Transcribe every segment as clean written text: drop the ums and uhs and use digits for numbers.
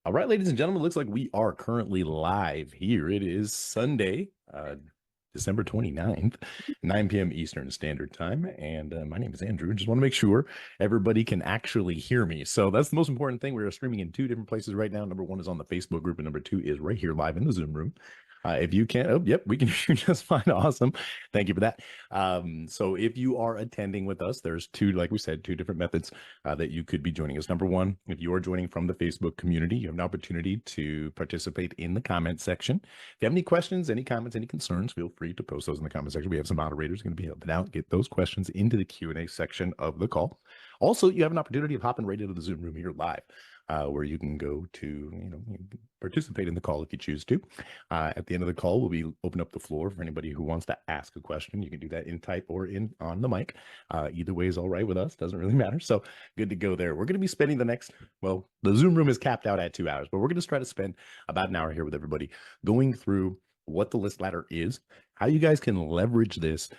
All right, ladies and gentlemen, looks like we are currently live here. It is Sunday, December 29th, 9 p.m. Eastern Standard Time. And my name is Andrew. Just want to make sure everybody can actually hear me. So that's the most important thing. We're streaming in two different places right now. Number one is on the Facebook group, and number two is right here live in the Zoom room. If you can't, oh, yep, we can hear you just fine. Awesome. Thank you for that. So if you are attending with us, there's two, like we said, two different methods that you could be joining us. Number one, if you are joining from the Facebook community, you have an opportunity to participate in the comment section. If you have any questions, any comments, any concerns, feel free to post those in the comment section. We have some moderators going to be helping out, get those questions into the Q&A section of the call. Also, you have an opportunity of hopping right into the Zoom room here live. Where you can go to, participate in the call if you choose to. At the end of the call, we'll be open up the floor for anybody who wants to ask a question. You can do that in type or on the mic. Either way is all right with us. Doesn't really matter. So good to go there. We're going to be spending the Zoom room is capped out at 2 hours, but we're going to try to spend about an hour here with everybody going through what the list ladder is, how you guys can leverage this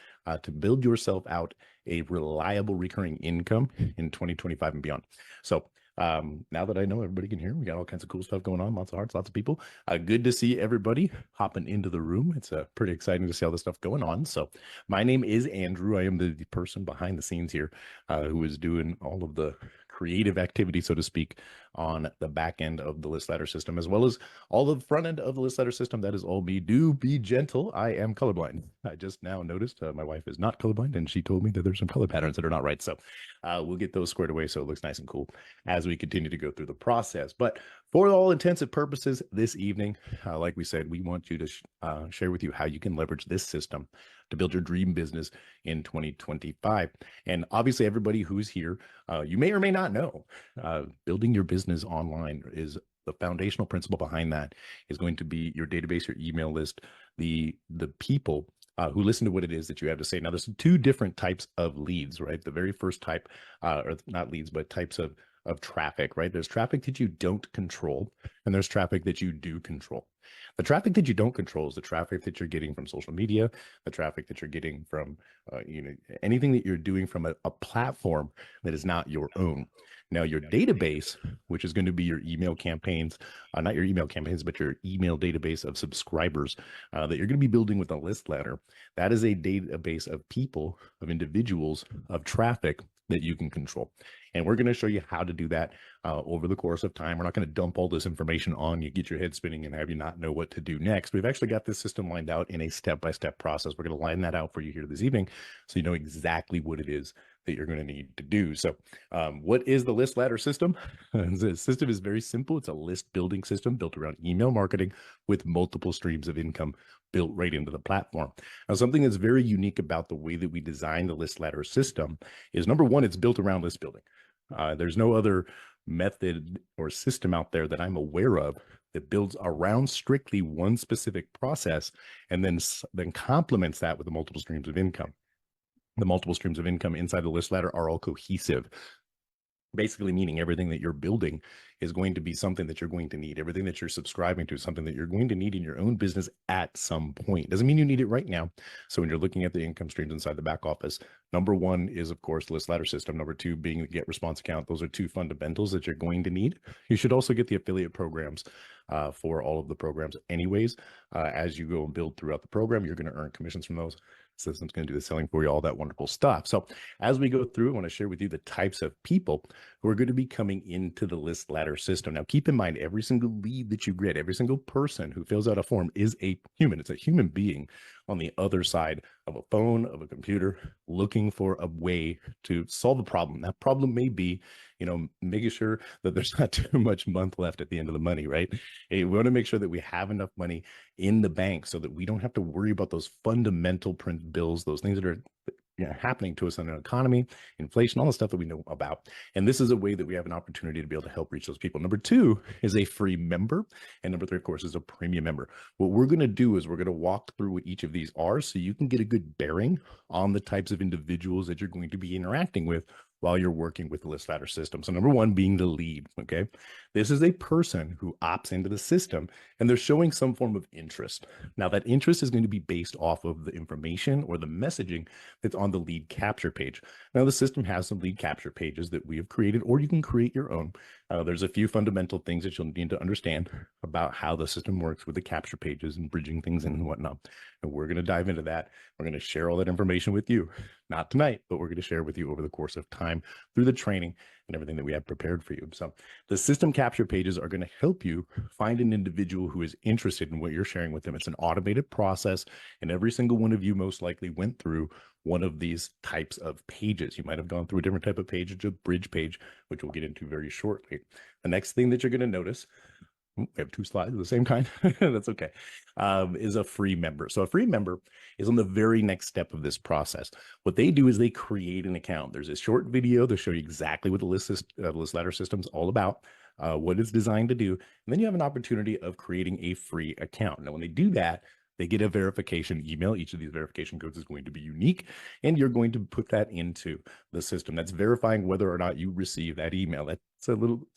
to build yourself out a reliable recurring income in 2025 and beyond. So now that I know everybody can hear, we got all kinds of cool stuff going on, lots of hearts, lots of people. Good to see everybody hopping into the room. It's pretty exciting to see all this stuff going on. So my name is Andrew. I am the person behind the scenes here who is doing all of the creative activity, so to speak, on the back end of the list ladder system, as well as all the front end of the list ladder system. That is all me. Do be gentle. I am colorblind. I just now noticed my wife is not colorblind, and she told me that there's some color patterns that are not right. So we'll get those squared away so it looks nice and cool as we continue to go through the process. But for all intensive purposes this evening, like we said, we want you to share with you how you can leverage this system to build your dream business in 2025. And obviously, everybody who's here, you may or may not know, building your business online is the foundational principle behind that is going to be your database, your email list, the people who listen to what it is that you have to say. Now, there's two different types of leads, right? The very first type, or not leads, but types of traffic, right? There's traffic that you don't control, and there's traffic that you do control. The traffic that you don't control is the traffic that you're getting from social media, the traffic that you're getting from, anything that you're doing from a platform that is not your own. Now, your database, which is going to be your email campaigns, not your email campaigns, but your email database of subscribers that you're going to be building with a list ladder, that is a database of people, of individuals, of traffic that you can control. And we're going to show you how to do that over the course of time. We're not going to dump all this information on you, get your head spinning, and have you not know what to do next. We've actually got this system lined out in a step-by-step process. We're going to line that out for you here this evening so you know exactly what it is that you're going to need to do. So what is the list ladder system? The system is very simple. It's a list building system built around email marketing with multiple streams of income built right into the platform. Now, something that's very unique about the way that we design the list ladder system is, number one, it's built around list building. There's no other method or system out there that I'm aware of that builds around strictly one specific process and then complements that with the multiple streams of income. The multiple streams of income inside the list ladder are all cohesive, basically meaning everything that you're building is going to be something that you're going to need. Everything that you're subscribing to is something that you're going to need in your own business at some point. Doesn't mean you need it right now. So when you're looking at the income streams inside the back office, number one is, of course, list ladder system. Number two being the get response account. Those are two fundamentals that you're going to need. You should also get the affiliate programs for all of the programs anyways. As you go and build throughout the program, you're going to earn commissions from those. System's going to do the selling for you, all that wonderful stuff. So as we go through, I want to share with you the types of people who are going to be coming into the list ladder system. Now, keep in mind, every single lead that you get, every single person who fills out a form is a human. It's a human being on the other side of a phone, of a computer, looking for a way to solve a problem. That problem may be, making sure that there's not too much month left at the end of the money, right? We want to make sure that we have enough money in the bank so that we don't have to worry about those fundamental print bills, those things that are happening to us in an economy, inflation, all the stuff that we know about. And this is a way that we have an opportunity to be able to help reach those people. Number two is a free member. And number three, of course, is a premium member. What we're going to do is we're going to walk through what each of these are so you can get a good bearing on the types of individuals that you're going to be interacting with while you're working with the list ladder system. So number one being the lead, okay? This is a person who opts into the system and they're showing some form of interest. Now that interest is going to be based off of the information or the messaging that's on the lead capture page. Now the system has some lead capture pages that we have created, or you can create your own. There's a few fundamental things that you'll need to understand about how the system works with the capture pages and bridging things in and whatnot. And we're going to dive into that. We're going to share all that information with you, not tonight, but we're going to share with you over the course of time through the training and everything that we have prepared for you. So the system capture pages are going to help you find an individual who is interested in what you're sharing with them. It's an automated process, and every single one of you most likely went through one of these types of pages. You might have gone through a different type of page, a bridge page, which we'll get into very shortly. The next thing that you're going to notice, we have two slides of the same kind. That's okay. Is a free member. So a free member is on the very next step of this process. What they do is they create an account. There's a short video to show you exactly what the list ladder system is all about, what it's designed to do. And then you have an opportunity of creating a free account. Now, when they do that, they get a verification email. Each of these verification codes is going to be unique, and you're going to put that into the system. That's verifying whether or not you receive that email. That's a little...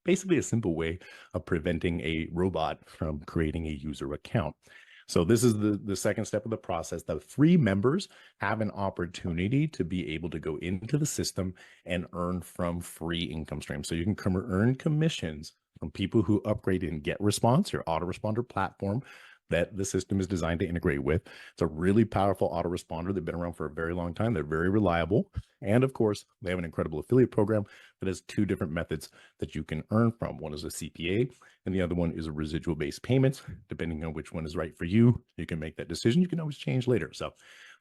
basically a simple way of preventing a robot from creating a user account. So this is the second step of the process. The free members have an opportunity to be able to go into the system and earn from free income streams. So you can earn commissions from people who upgrade in GetResponse, your autoresponder platform that the system is designed to integrate with. It's a really powerful autoresponder. They've been around for a very long time. They're very reliable. And of course, they have an incredible affiliate program that has two different methods that you can earn from. One is a CPA, and the other one is a residual-based payments. Depending on which one is right for you, you can make that decision. You can always change later. So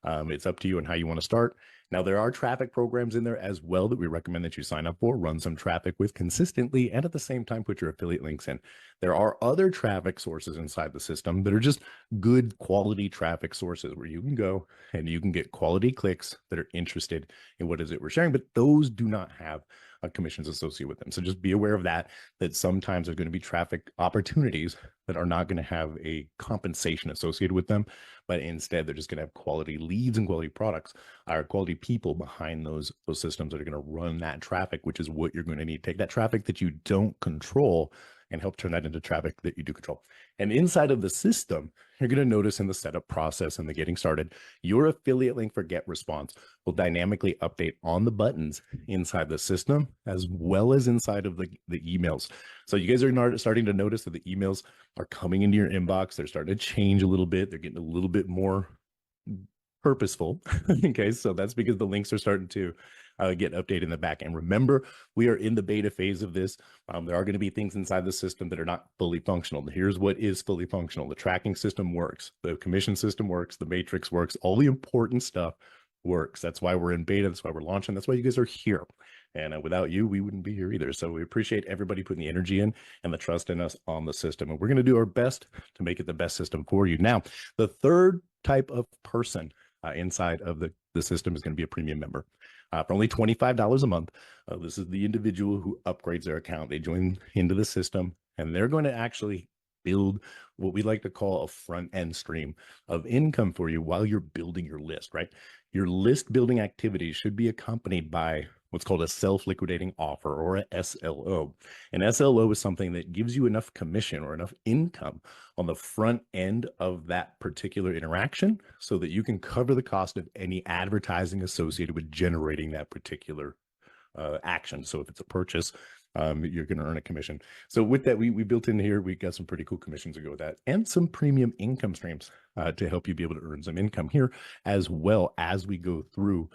it's up to you and how you want to start. Now, there are traffic programs in there as well that we recommend that you sign up for, run some traffic with consistently, and at the same time, put your affiliate links in. There are other traffic sources inside the system that are just good quality traffic sources where you can go and you can get quality clicks that are interested in what is it we're sharing, but those do not have commissions associated with them. So just be aware of that sometimes there's going to be traffic opportunities that are not going to have a compensation associated with them, but instead they're just going to have quality leads and quality products, or quality people behind those systems that are going to run that traffic, which is what you're going to need. Take that traffic that you don't control and help turn that into traffic that you do control. And inside of the system, you're going to notice in the setup process and the getting started, your affiliate link for GetResponse will dynamically update on the buttons inside the system, as well as inside of the emails. So you guys are starting to notice that the emails are coming into your inbox. They're starting to change a little bit. They're getting a little bit more purposeful. Okay, so that's because the links are starting to get updated in the back end. Remember, we are in the beta phase of this. There are going to be things inside the system that are not fully functional. Here's what is fully functional. The tracking system works. The commission system works. The matrix works. All the important stuff works. That's why we're in beta. That's why we're launching. That's why you guys are here. And without you, we wouldn't be here either. So we appreciate everybody putting the energy in and the trust in us on the system. And we're going to do our best to make it the best system for you. Now, the third type of person inside of the system is going to be a premium member. For only $25 a month, this is the individual who upgrades their account. They join into the system, and they're going to actually build what we like to call a front end stream of income for you while you're building your list, right? Your list building activities should be accompanied by what's called a self-liquidating offer, or a SLO. An SLO is something that gives you enough commission or enough income on the front end of that particular interaction so that you can cover the cost of any advertising associated with generating that particular action. So if it's a purchase, you're going to earn a commission. So with that, we built in here, we got some pretty cool commissions to go with that, and some premium income streams to help you be able to earn some income here, as well as we go through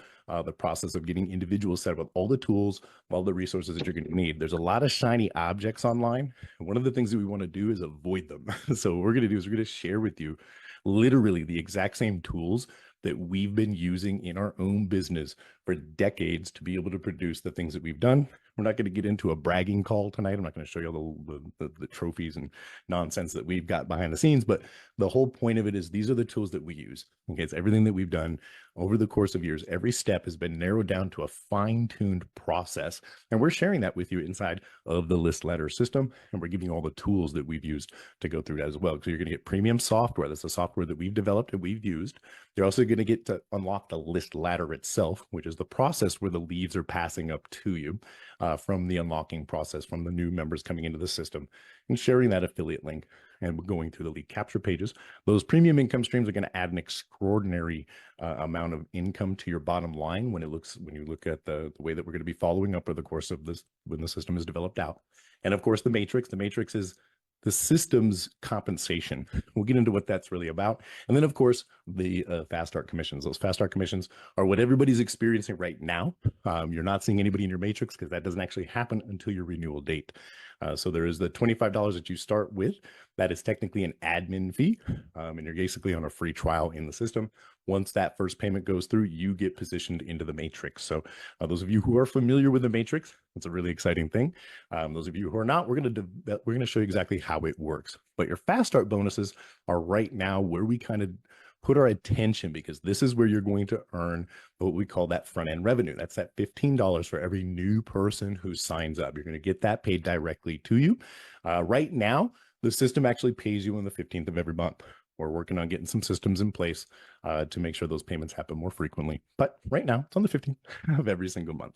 the process of getting individuals set up with all the tools, all the resources that you're going to need. There's a lot of shiny objects online. And one of the things that we want to do is avoid them. So what we're going to do is we're going to share with you literally the exact same tools that we've been using in our own business for decades to be able to produce the things that we've done. We're not going to get into a bragging call tonight. I'm not going to show you all the trophies and nonsense that we've got behind the scenes, but the whole point of it is these are the tools that we use. Okay, it's everything that we've done over the course of years. Every step has been narrowed down to a fine-tuned process, and we're sharing that with you inside of the list ladder system, and we're giving you all the tools that we've used to go through that as well. So you're going to get premium software. That's the software that we've developed and we've used. You're also going to get to unlock the list ladder itself, which is the process where the leads are passing up to you from the unlocking process, from the new members coming into the system, and sharing that affiliate link and going through the lead capture pages. Those premium income streams are going to add an extraordinary amount of income to your bottom line when you look at the way that we're going to be following up over the course of this when the system is developed out. And of course, the matrix is the system's compensation. We'll get into what that's really about. And then, of course, the fast start commissions. Those fast start commissions are what everybody's experiencing right now. You're not seeing anybody in your matrix because that doesn't actually happen until your renewal date. So there is the $25 that you start with. That is technically an admin fee, and you're basically on a free trial in the system. Once that first payment goes through, you get positioned into the matrix. So those of you who are familiar with the matrix, that's a really exciting thing. Those of you who are not, we're going to show you exactly how it works. But your fast start bonuses are right now where we kind of put our attention, because this is where you're going to earn what we call that front end revenue. That's that $15 for every new person who signs up. You're going to get that paid directly to you. Right now, the system actually pays you on the 15th of every month. We're working on getting some systems in place to make sure those payments happen more frequently. But right now, it's on the 15th of every single month.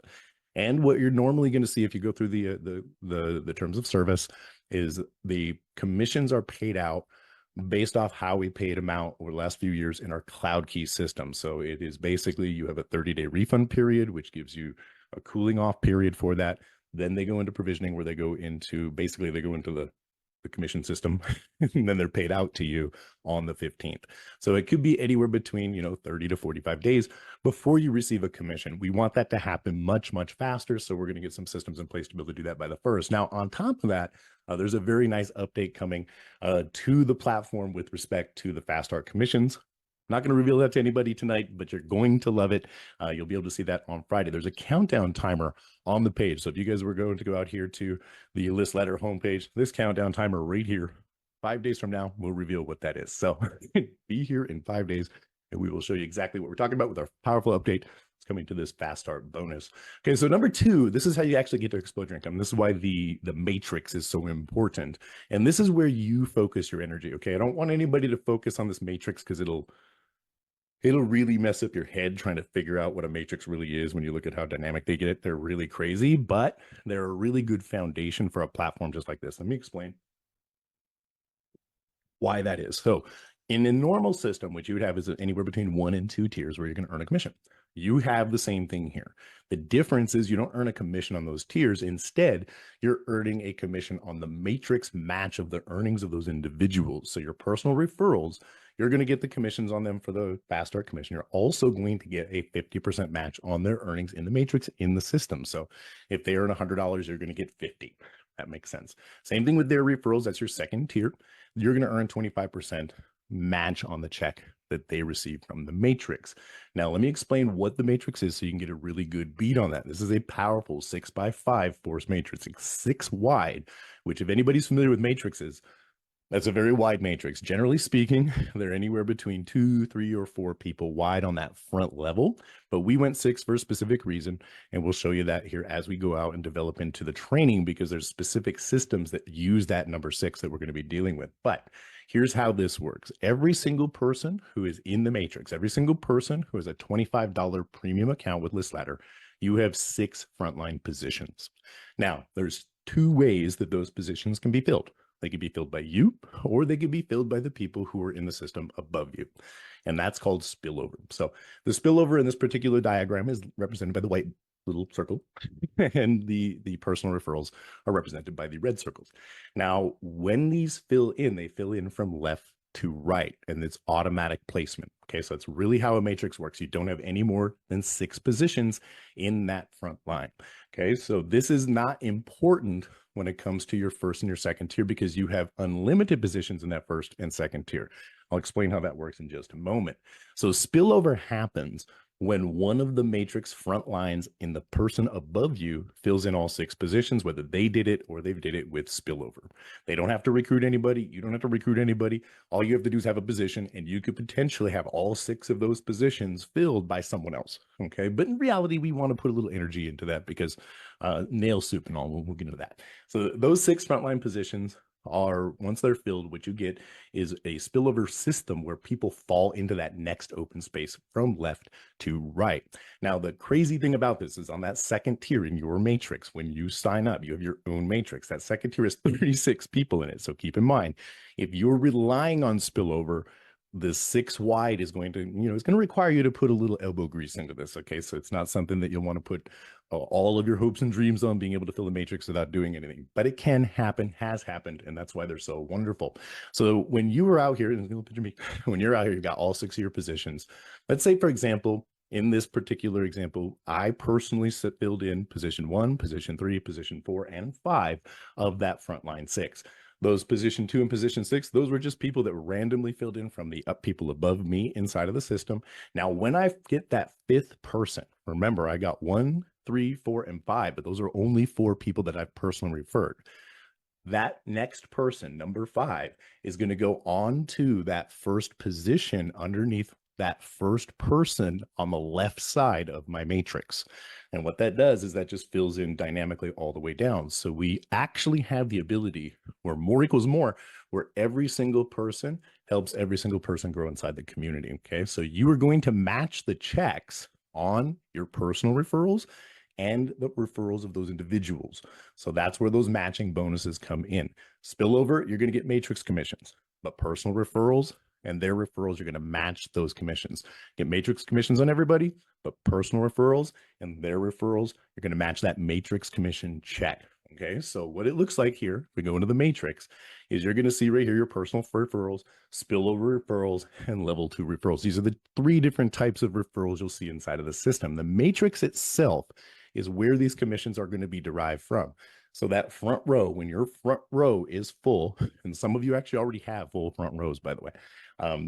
And what you're normally going to see if you go through the terms of service is the commissions are paid out based off how we paid them out over the last few years in our Cloud Key system. So it is basically you have a 30-day refund period, which gives you a cooling off period for that. Then they go into provisioning, where they go into the commission system, and then they're paid out to you on the 15th. So it could be anywhere between 30 to 45 days before you receive a commission. We want that to happen much, much faster. So we're going to get some systems in place to be able to do that by the 1st. Now, on top of that, there's a very nice update coming to the platform with respect to the fast start commissions. Not going to reveal that to anybody tonight, but you're going to love it. You'll be able to see that on Friday. There's a countdown timer on the page. So if you guys were going to go out here to the list ladder homepage, this countdown timer right here, 5 days from now, we'll reveal what that is. So be here in 5 days, and we will show you exactly what we're talking about with our powerful update. It's coming to this fast start bonus. Okay, so number 2, this is how you actually get to explode your income. This is why the matrix is so important. And this is where you focus your energy. Okay, I don't want anybody to focus on this matrix because it'll really mess up your head trying to figure out what a matrix really is. When you look at how dynamic they get, they're really crazy, but they're a really good foundation for a platform just like this. Let me explain why that is. So in a normal system, what you would have is anywhere between 1 and 2 tiers where you're going to earn a commission. You have the same thing here. The difference is you don't earn a commission on those tiers. Instead, you're earning a commission on the matrix match of the earnings of those individuals. So your personal referrals, you're going to get the commissions on them for the fast start commission. You're also going to get a 50% match on their earnings in the matrix in the system. So if they earn $100, you're going to get 50. That makes sense. Same thing with their referrals. That's your second tier. You're going to earn 25% match on the check that they receive from the matrix. Now, let me explain what the matrix is so you can get a really good beat on that. This is a powerful 6x5 force matrix. It's 6 wide, which if anybody's familiar with matrices, that's a very wide matrix. Generally speaking, they're anywhere between 2, 3, or 4 people wide on that front level, but we went 6 for a specific reason, and we'll show you that here as we go out and develop into the training, because there's specific systems that use that number 6 that we're going to be dealing with. But here's how this works. Every single person who is in the matrix, every single person who has a $25 premium account with ListLadder, you have 6 frontline positions. Now, there's 2 ways that those positions can be filled. They could be filled by you, or they could be filled by the people who are in the system above you. And that's called spillover. So the spillover in this particular diagram is represented by the white little circle, and the personal referrals are represented by the red circles. Now, when these fill in, they fill in from left to right, and it's automatic placement. Okay, so that's really how a matrix works. You don't have any more than 6 positions in that front line. Okay, so this is not important when it comes to your first and your second tier, because you have unlimited positions in that first and second tier. I'll explain how that works in just a moment. So spillover happens when one of the matrix front lines in the person above you fills in all 6 positions, whether they did it or they did it with spillover. They don't have to recruit anybody. You don't have to recruit anybody. All you have to do is have a position, and you could potentially have all 6 of those positions filled by someone else. Okay. But in reality, we want to put a little energy into that because nail soup and all, we'll get into that. So those 6 frontline positions are, once they're filled, what you get is a spillover system where people fall into that next open space from left to right. Now, the crazy thing about this is on that second tier in your matrix, when you sign up, you have your own matrix. That second tier is 36 people in it. So keep in mind, if you're relying on spillover, the 6 wide is going to, it's going to require you to put a little elbow grease into this. Okay. So it's not something that you'll want to put all of your hopes and dreams on being able to fill the matrix without doing anything, but it can happen, has happened. And that's why they're so wonderful. So when you were out here, when you're out here, you've got all 6 of your positions. Let's say, for example, in this particular example, I personally filled in position 1, position 3, position 4, and 5 of that frontline 6. Those position 2 and position 6, those were just people that randomly filled in from the people above me inside of the system. Now, when I get that 5th person, remember, I got 1, 3, 4, and 5, but those are only 4 people that I've personally referred. That next person, number 5, is going to go on to that first position underneath that first person on the left side of my matrix. And what that does is that just fills in dynamically all the way down. So we actually have the ability where more equals more, where every single person helps every single person grow inside the community. Okay. So you are going to match the checks on your personal referrals and the referrals of those individuals. So that's where those matching bonuses come in. Spillover, you're going to get matrix commissions, but personal referrals and their referrals, you're going to match those commissions. Get matrix commissions on everybody, but personal referrals and their referrals, you're going to match that matrix commission check. Okay, so what it looks like here, if we go into the matrix, is you're going to see right here your personal referrals, spillover referrals, and level 2 referrals. These are the 3 different types of referrals you'll see inside of the system. The matrix itself is where these commissions are going to be derived from. So that front row, when your front row is full, and some of you actually already have full front rows, by the way,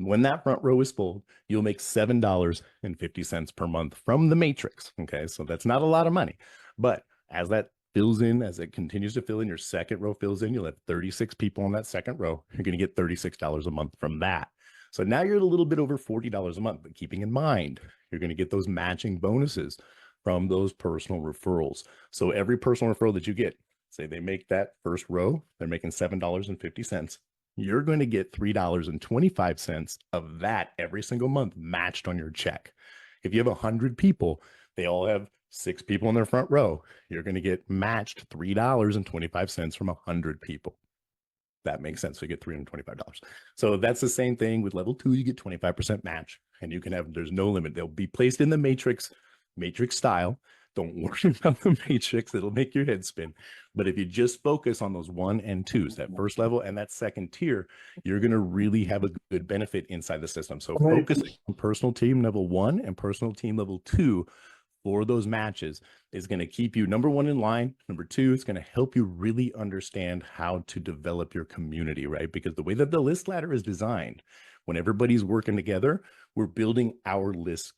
when that front row is full, you'll make $7.50 per month from the matrix. Okay, so that's not a lot of money, but as that fills in, as it continues to fill in, your second row fills in, you'll have 36 people on that second row. You're going to get $36 a month from that. So now you're at a little bit over $40 a month, but keeping in mind, you're going to get those matching bonuses from those personal referrals. So every personal referral that you get, say they make that first row, they're making $7.50. You're going to get $3.25 of that every single month matched on your check. If you have 100 people, they all have 6 people in their front row. You're going to get matched $3.25 from 100 people. That makes sense. So you get $325. So that's the same thing with level 2. You get 25% match, and you can have, there's no limit. They'll be placed in the matrix style. Don't worry about the matrix. It'll make your head spin. But if you just focus on those 1 and 2s, that first level and that second tier, you're going to really have a good benefit inside the system. So focus on personal team level 1 and personal team level 2 for those matches is going to keep you, number 1, in line. Number 2, it's going to help you really understand how to develop your community, right? Because the way that the list ladder is designed, when everybody's working together, we're building our list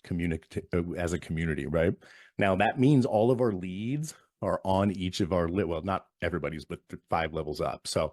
as a community, right? Now, that means all of our leads are on each of our, well, not everybody's, but 5 levels up. So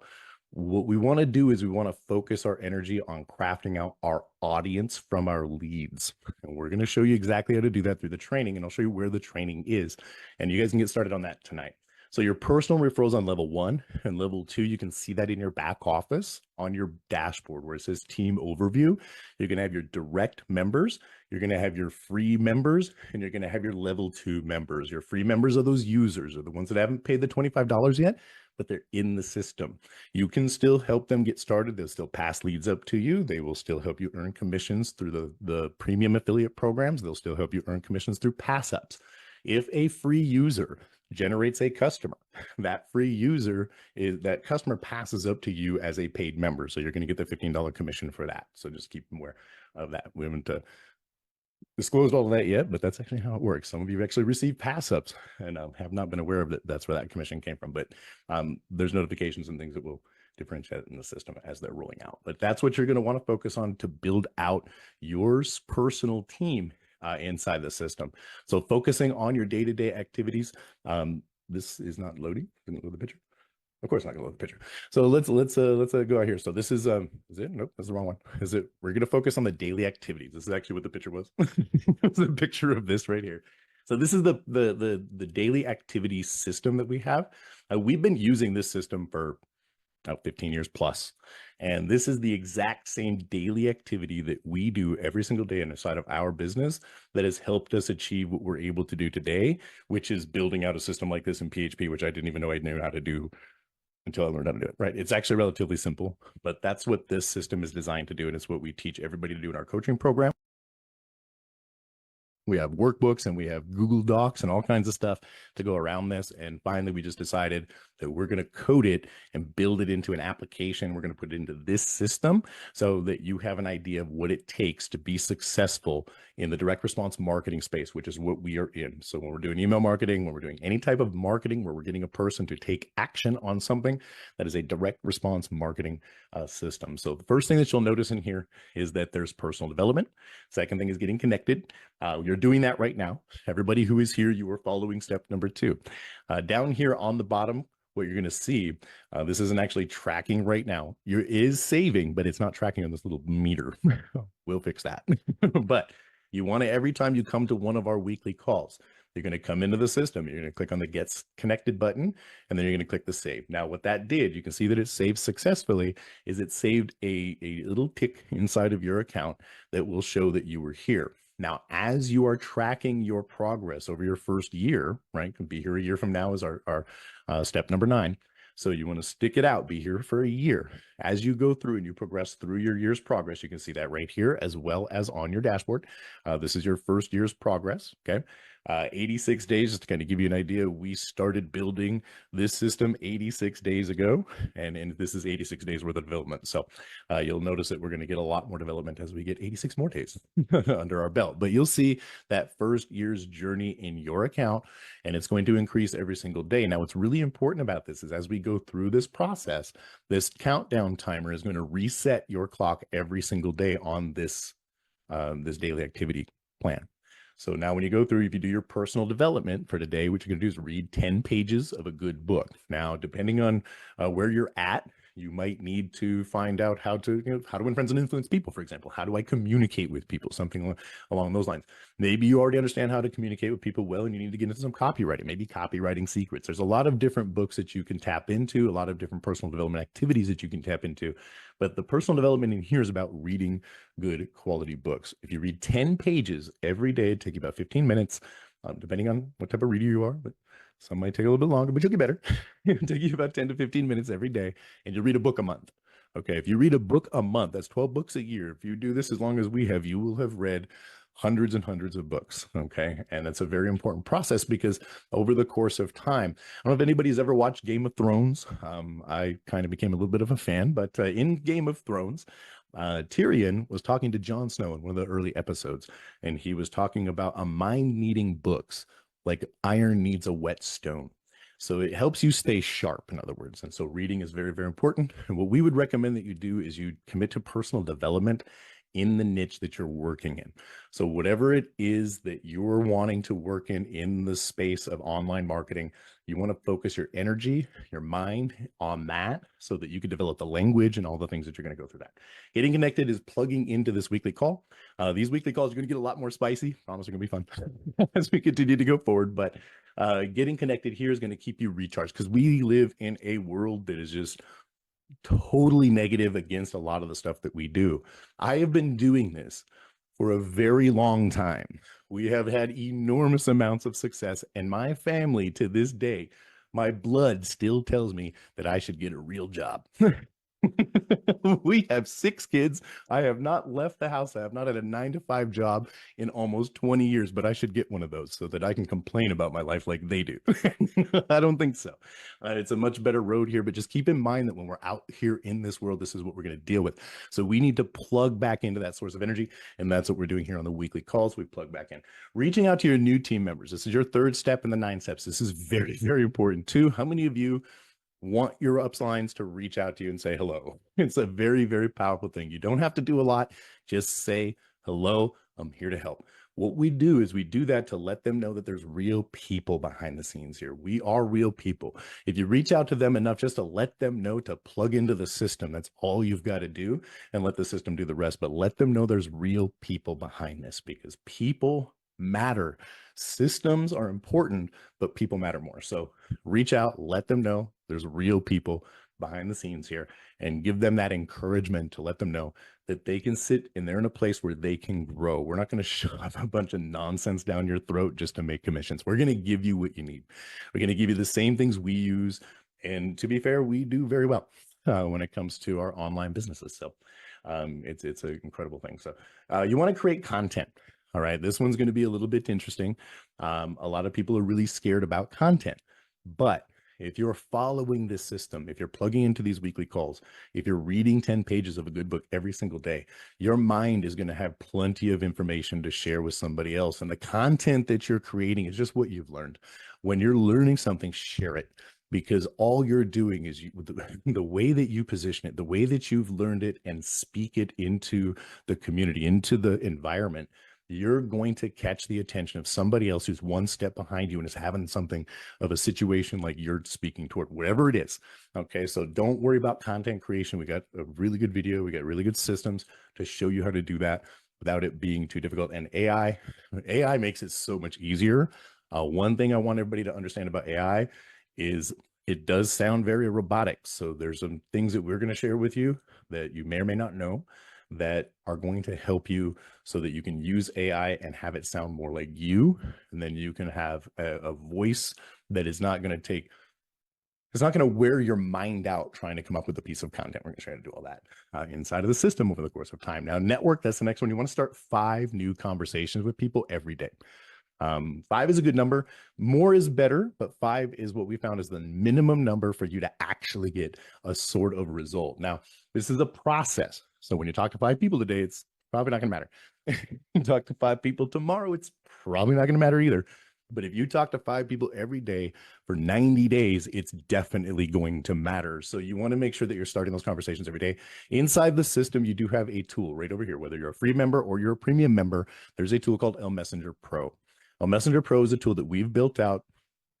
what we want to do is we want to focus our energy on crafting out our audience from our leads. And we're going to show you exactly how to do that through the training, and I'll show you where the training is. And you guys can get started on that tonight. So your personal referrals on level 1 and level 2, you can see that in your back office on your dashboard where it says team overview. You're going to have your direct members, you're going to have your free members, and you're going to have your level 2 members. Your free members are those users, are the ones that haven't paid the $25 yet, but they're in the system. You can still help them get started. They'll still pass leads up to you. They will still help you earn commissions through the premium affiliate programs. They'll still help you earn commissions through pass ups. If a free user generates a customer, that free user that customer passes up to you as a paid member. So you're going to get the $15 commission for that. So just keep aware of that. We haven't disclosed all of that yet, but that's actually how it works. Some of you have actually received pass ups and have not been aware of it. That's where that commission came from. But there's notifications and things that will differentiate in the system as they're rolling out. But that's what you're going to want to focus on to build out your personal team inside the system. So focusing on your day-to-day activities. This is not loading. Can it load the picture? Of course, not gonna load the picture. So let's go out here. So this is it? Nope, that's the wrong one. Is it? We're gonna focus on the daily activities. This is actually what the picture was. It's a picture of this right here. So this is the daily activity system that we have. We've been using this system for 15 years plus. And this is the exact same daily activity that we do every single day inside of our business that has helped us achieve what we're able to do today, which is building out a system like this in PHP, which I didn't even know I knew how to do until I learned how to do it, right? It's actually relatively simple, but that's what this system is designed to do. And it's what we teach everybody to do in our coaching program. We have workbooks and we have Google Docs and all kinds of stuff to go around this. And finally, we just decided that we're going to code it and build it into an application. We're going to put it into this system so that you have an idea of what it takes to be successful in the direct response marketing space, which is what we are in. So when we're doing email marketing, when we're doing any type of marketing where we're getting a person to take action on something, that is a direct response marketing system. So the first thing that you'll notice in here is that there's personal development. Second thing is getting connected. You're doing that right now. Everybody who is here, you are following step number 2. Down here on the bottom, what you're going to see, this isn't actually tracking right now. It is saving, but it's not tracking on this little meter. We'll fix that. But you want to, every time you come to one of our weekly calls, you're going to come into the system. You're going to click on the Get Connected button, and then you're going to click the Save. Now, what that did, you can see that it saved successfully, is it saved a little tick inside of your account that will show that you were here. Now, as you are tracking your progress over your first year, right? Could be here a year from now is our step number 9. So you want to stick it out, be here for a year. As you go through and you progress through your year's progress, you can see that right here as well as on your dashboard. This is your first year's progress, okay? 86 days, just to kind of give you an idea, we started building this system 86 days ago, and this is 86 days worth of development. So you'll notice that we're going to get a lot more development as we get 86 more days under our belt. But you'll see that first year's journey in your account, and it's going to increase every single day. Now, what's really important about this is as we go through this process, this countdown timer is going to reset your clock every single day on this this daily activity plan. So now when you go through, if you do your personal development for today, what you're going to do is read 10 pages of a good book. Now, depending on where you're at, you might need to find out how to win friends and influence people, for example. How do I communicate with people? Something along those lines. Maybe you already understand how to communicate with people well, and you need to get into some copywriting, maybe copywriting secrets. There's a lot of different books that you can tap into, a lot of different personal development activities that you can tap into. But the personal development in here is about reading good quality books. If you read 10 pages every day, it'd take you about 15 minutes, depending on what type of reader you are. But some might take a little bit longer, but you'll get better. It'll take you about 10 to 15 minutes every day, and you'll read a book a month. Okay, if you read a book a month, that's 12 books a year. If you do this as long as we have, you will have read hundreds and hundreds of books. Okay, and that's a very important process because over the course of time, I don't know if anybody's ever watched Game of Thrones. I kind of became a little bit of a fan, but in Game of Thrones, Tyrion was talking to Jon Snow in one of the early episodes, and he was talking about a mind needing books like iron needs a whetstone. So it helps you stay sharp, in other words. And so reading is very, very important. And what we would recommend that you do is you commit to personal development in the niche that you're working in. So whatever it is that you're wanting to work in the space of online marketing, you want to focus your energy, your mind on that so that you can develop the language and all the things that you're going to go through that. Getting connected is plugging into this weekly call. These weekly calls are going to get a lot more spicy. Promise they're going to be fun as we continue to go forward. But getting connected here is going to keep you recharged because we live in a world that is just totally negative against a lot of the stuff that we do. I have been doing this for a very long time. We have had enormous amounts of success, and my family to this day, my blood still tells me that I should get a real job. We have 6 kids. I have not left the house. I have not had a 9-to-5 job in almost 20 years, but I should get one of those so that I can complain about my life like they do. I don't think so. It's a much better road here, but just keep in mind that when we're out here in this world, this is what we're going to deal with. So we need to plug back into that source of energy, and that's what we're doing here on the weekly calls. We plug back in. Reaching out to your new team members. This is your 3rd step in the 9 steps. This is very, very important too. How many of you want your upslines to reach out to you and say hello? It's a very, very powerful thing. You don't have to do a lot. Just say hello. I'm here to help. What we do is we do that to let them know that there's real people behind the scenes here. We are real people. If you reach out to them enough just to let them know to plug into the system, that's all you've got to do, and let the system do the rest. But let them know there's real people behind this, because people matter. Systems are important, but people matter more. So reach out, let them know there's real people behind the scenes here, and give them that encouragement to let them know that they can sit and they're in a place where they can grow. We're not going to shove a bunch of nonsense down your throat just to make commissions. We're going to give you what you need. We're going to give you the same things we use. And to be fair, we do very well when it comes to our online businesses. So it's an incredible thing. So you want to create content. All right. This one's going to be a little bit interesting. A lot of people are really scared about content, but if you're following this system, if you're plugging into these weekly calls, if you're reading 10 pages of a good book every single day, your mind is going to have plenty of information to share with somebody else. And the content that you're creating is just what you've learned. When you're learning something, share it, because all you're doing is the way that you position it, the way that you've learned it and speak it into the community, into the environment, you're going to catch the attention of somebody else who's one step behind you and is having something of a situation like you're speaking toward, whatever it is. Okay, so don't worry about content creation. We got a really good video. We got really good systems to show you how to do that without it being too difficult. And AI makes it so much easier. One thing I want everybody to understand about AI is it does sound very robotic. So there's some things that we're going to share with you that you may or may not know that are going to help you so that you can use AI and have it sound more like you. And then you can have a voice that is not going to take, it's not going to wear your mind out trying to come up with a piece of content. We're going to try to do all that inside of the system over the course of time. Now, network, that's the next one. You want to start 5 new conversations with people every day. 5 is a good number. More is better, but 5 is what we found is the minimum number for you to actually get a sort of result. Now, this is a process. So when you talk to 5 people today, it's probably not going to matter. You talk to 5 people tomorrow, it's probably not going to matter either. But if you talk to 5 people every day for 90 days, it's definitely going to matter. So you want to make sure that you're starting those conversations every day. Inside the system, you do have a tool right over here. Whether you're a free member or you're a premium member, there's a tool called Messenger Pro. Messenger Pro is a tool that we've built out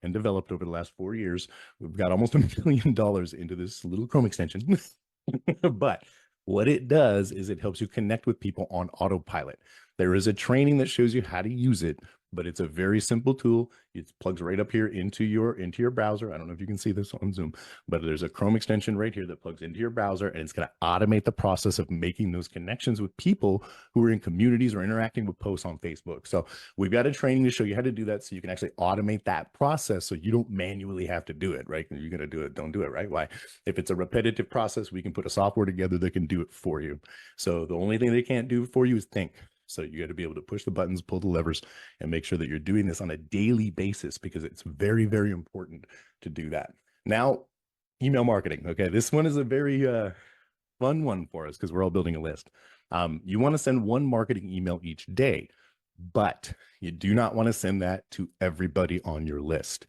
and developed over the last 4 years. We've got almost $1 million into this little Chrome extension. But what it does is it helps you connect with people on autopilot. There is a training that shows you how to use it, but it's a very simple tool. It plugs right up here into your browser. I don't know if you can see this on Zoom, but there's a Chrome extension right here that plugs into your browser, and it's going to automate the process of making those connections with people who are in communities or interacting with posts on Facebook. So we've got a training to show you how to do that, so you can actually automate that process so you don't manually have to do it, right? You're going to do it, don't do it, right? Why? If it's a repetitive process, we can put a software together that can do it for you. So the only thing they can't do for you is think. So you got to be able to push the buttons, pull the levers, and make sure that you're doing this on a daily basis, because it's very, very important to do that. Now, email marketing. Okay, this one is a very fun one for us because we're all building a list. You want to send one marketing email each day, but you do not want to send that to everybody on your list.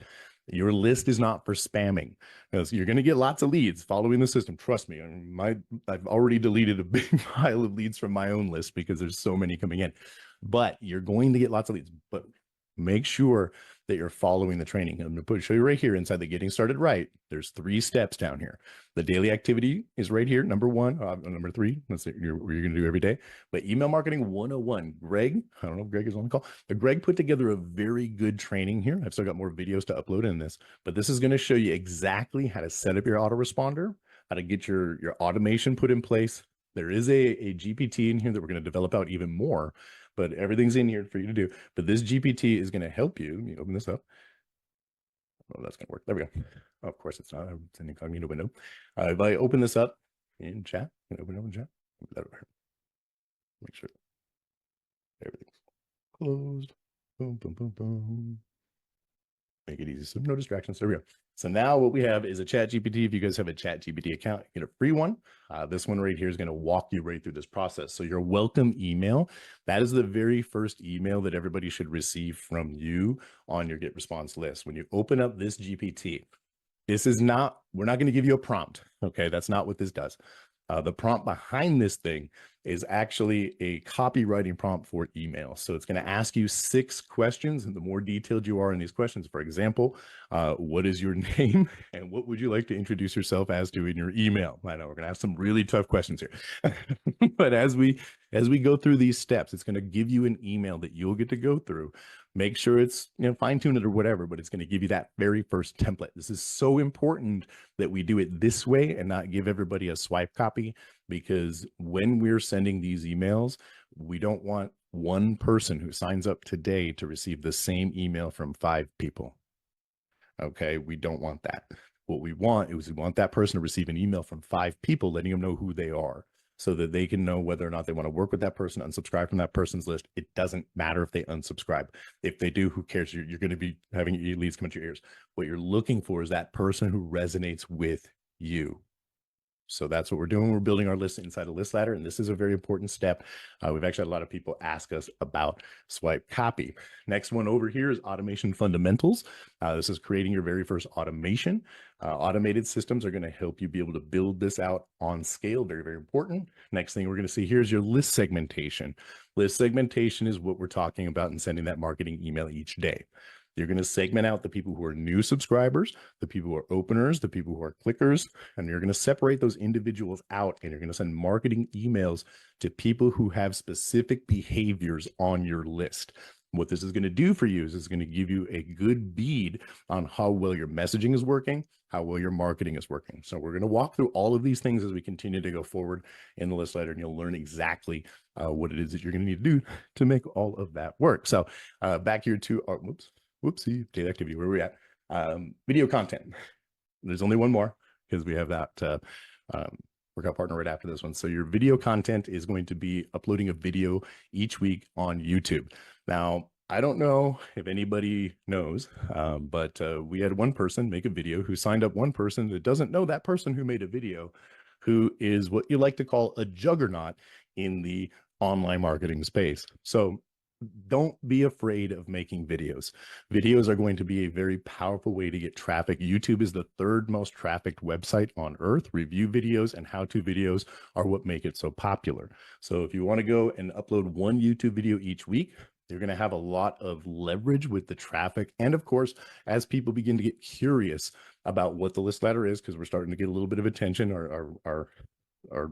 Your list is not for spamming. You're going to get lots of leads following the system. Trust me. I've already deleted a big pile of leads from my own list because there's so many coming in. But you're going to get lots of leads. But make sure that you're following the training. I'm going to show you right here inside the Getting Started Right. There's 3 steps down here. The daily activity is right here. Number 1, number 3. That's what you're going to do every day. But email marketing 101. Greg, I don't know if Greg is on the call, but Greg put together a very good training here. I've still got more videos to upload in this, but this is going to show you exactly how to set up your autoresponder, how to get your automation put in place. There is a GPT in here that we're going to develop out even more, but everything's in here for you to do. But this GPT is going to help you. Let me open this up. Oh, that's going to work. There we go. Oh, of course, it's not. It's an incognito window. If I open this up in chat, open it up in chat. Make sure everything's closed. Boom, boom, boom, boom. Make it easy. So no distractions. There we go. So now what we have is a chat GPT. If you guys have a chat GPT account, you get a free one. This one right here is going to walk you right through this process. So your welcome email, that is the very first email that everybody should receive from you on your Get Response list. When you open up this GPT, this is not, we're not going to give you a prompt. Okay. That's not what this does. The prompt behind this thing is actually a copywriting prompt for email. So it's going to ask you 6 questions, and the more detailed you are in these questions, for example, what is your name and what would you like to introduce yourself as to in your email? I know we're going to have some really tough questions here, but as we go through these steps, it's going to give you an email that you'll get to go through. Make sure it's, fine tune it or whatever, but it's going to give you that very first template. This is so important that we do it this way and not give everybody a swipe copy, because when we're sending these emails, we don't want one person who signs up today to receive the same email from 5 people. Okay, we don't want that. What we want is we want that person to receive an email from 5 people letting them know who they are, so that they can know whether or not they want to work with that person, unsubscribe from that person's list. It doesn't matter if they unsubscribe. If they do, who cares? You're going to be having leads come into your ears. What you're looking for is that person who resonates with you. So that's what we're doing. We're building our list inside a list ladder, and this is a very important step. We've actually had a lot of people ask us about swipe copy. Next one over here is automation fundamentals. This is creating your very first automation. Automated systems are going to help you be able to build this out on scale. Very, very important. Next thing we're going to see here is your list segmentation. List segmentation is what we're talking about in sending that marketing email each day. You're going to segment out the people who are new subscribers, the people who are openers, the people who are clickers, and you're going to separate those individuals out, and you're going to send marketing emails to people who have specific behaviors on your list. What this is going to do for you is it's going to give you a good bead on how well your messaging is working, how well your marketing is working. So we're going to walk through all of these things as we continue to go forward in the list letter, and you'll learn exactly what it is that you're going to need to do to make all of that work. So back here to our, whoopsie, daily activity, where are we at? Video content. There's only one more because we have that workout partner right after this one. So your video content is going to be uploading a video each week on YouTube. Now, I don't know if anybody knows, but we had one person make a video who signed up, one person that doesn't know that person who made a video, who is what you like to call a juggernaut in the online marketing space. So don't be afraid of making videos. Videos are going to be a very powerful way to get traffic. YouTube is the 3rd most trafficked website on earth. Review videos and how-to videos are what make it so popular. So if you want to go and upload one YouTube video each week, you're going to have a lot of leverage with the traffic. And of course, as people begin to get curious about what the list ladder is, because we're starting to get a little bit of attention, our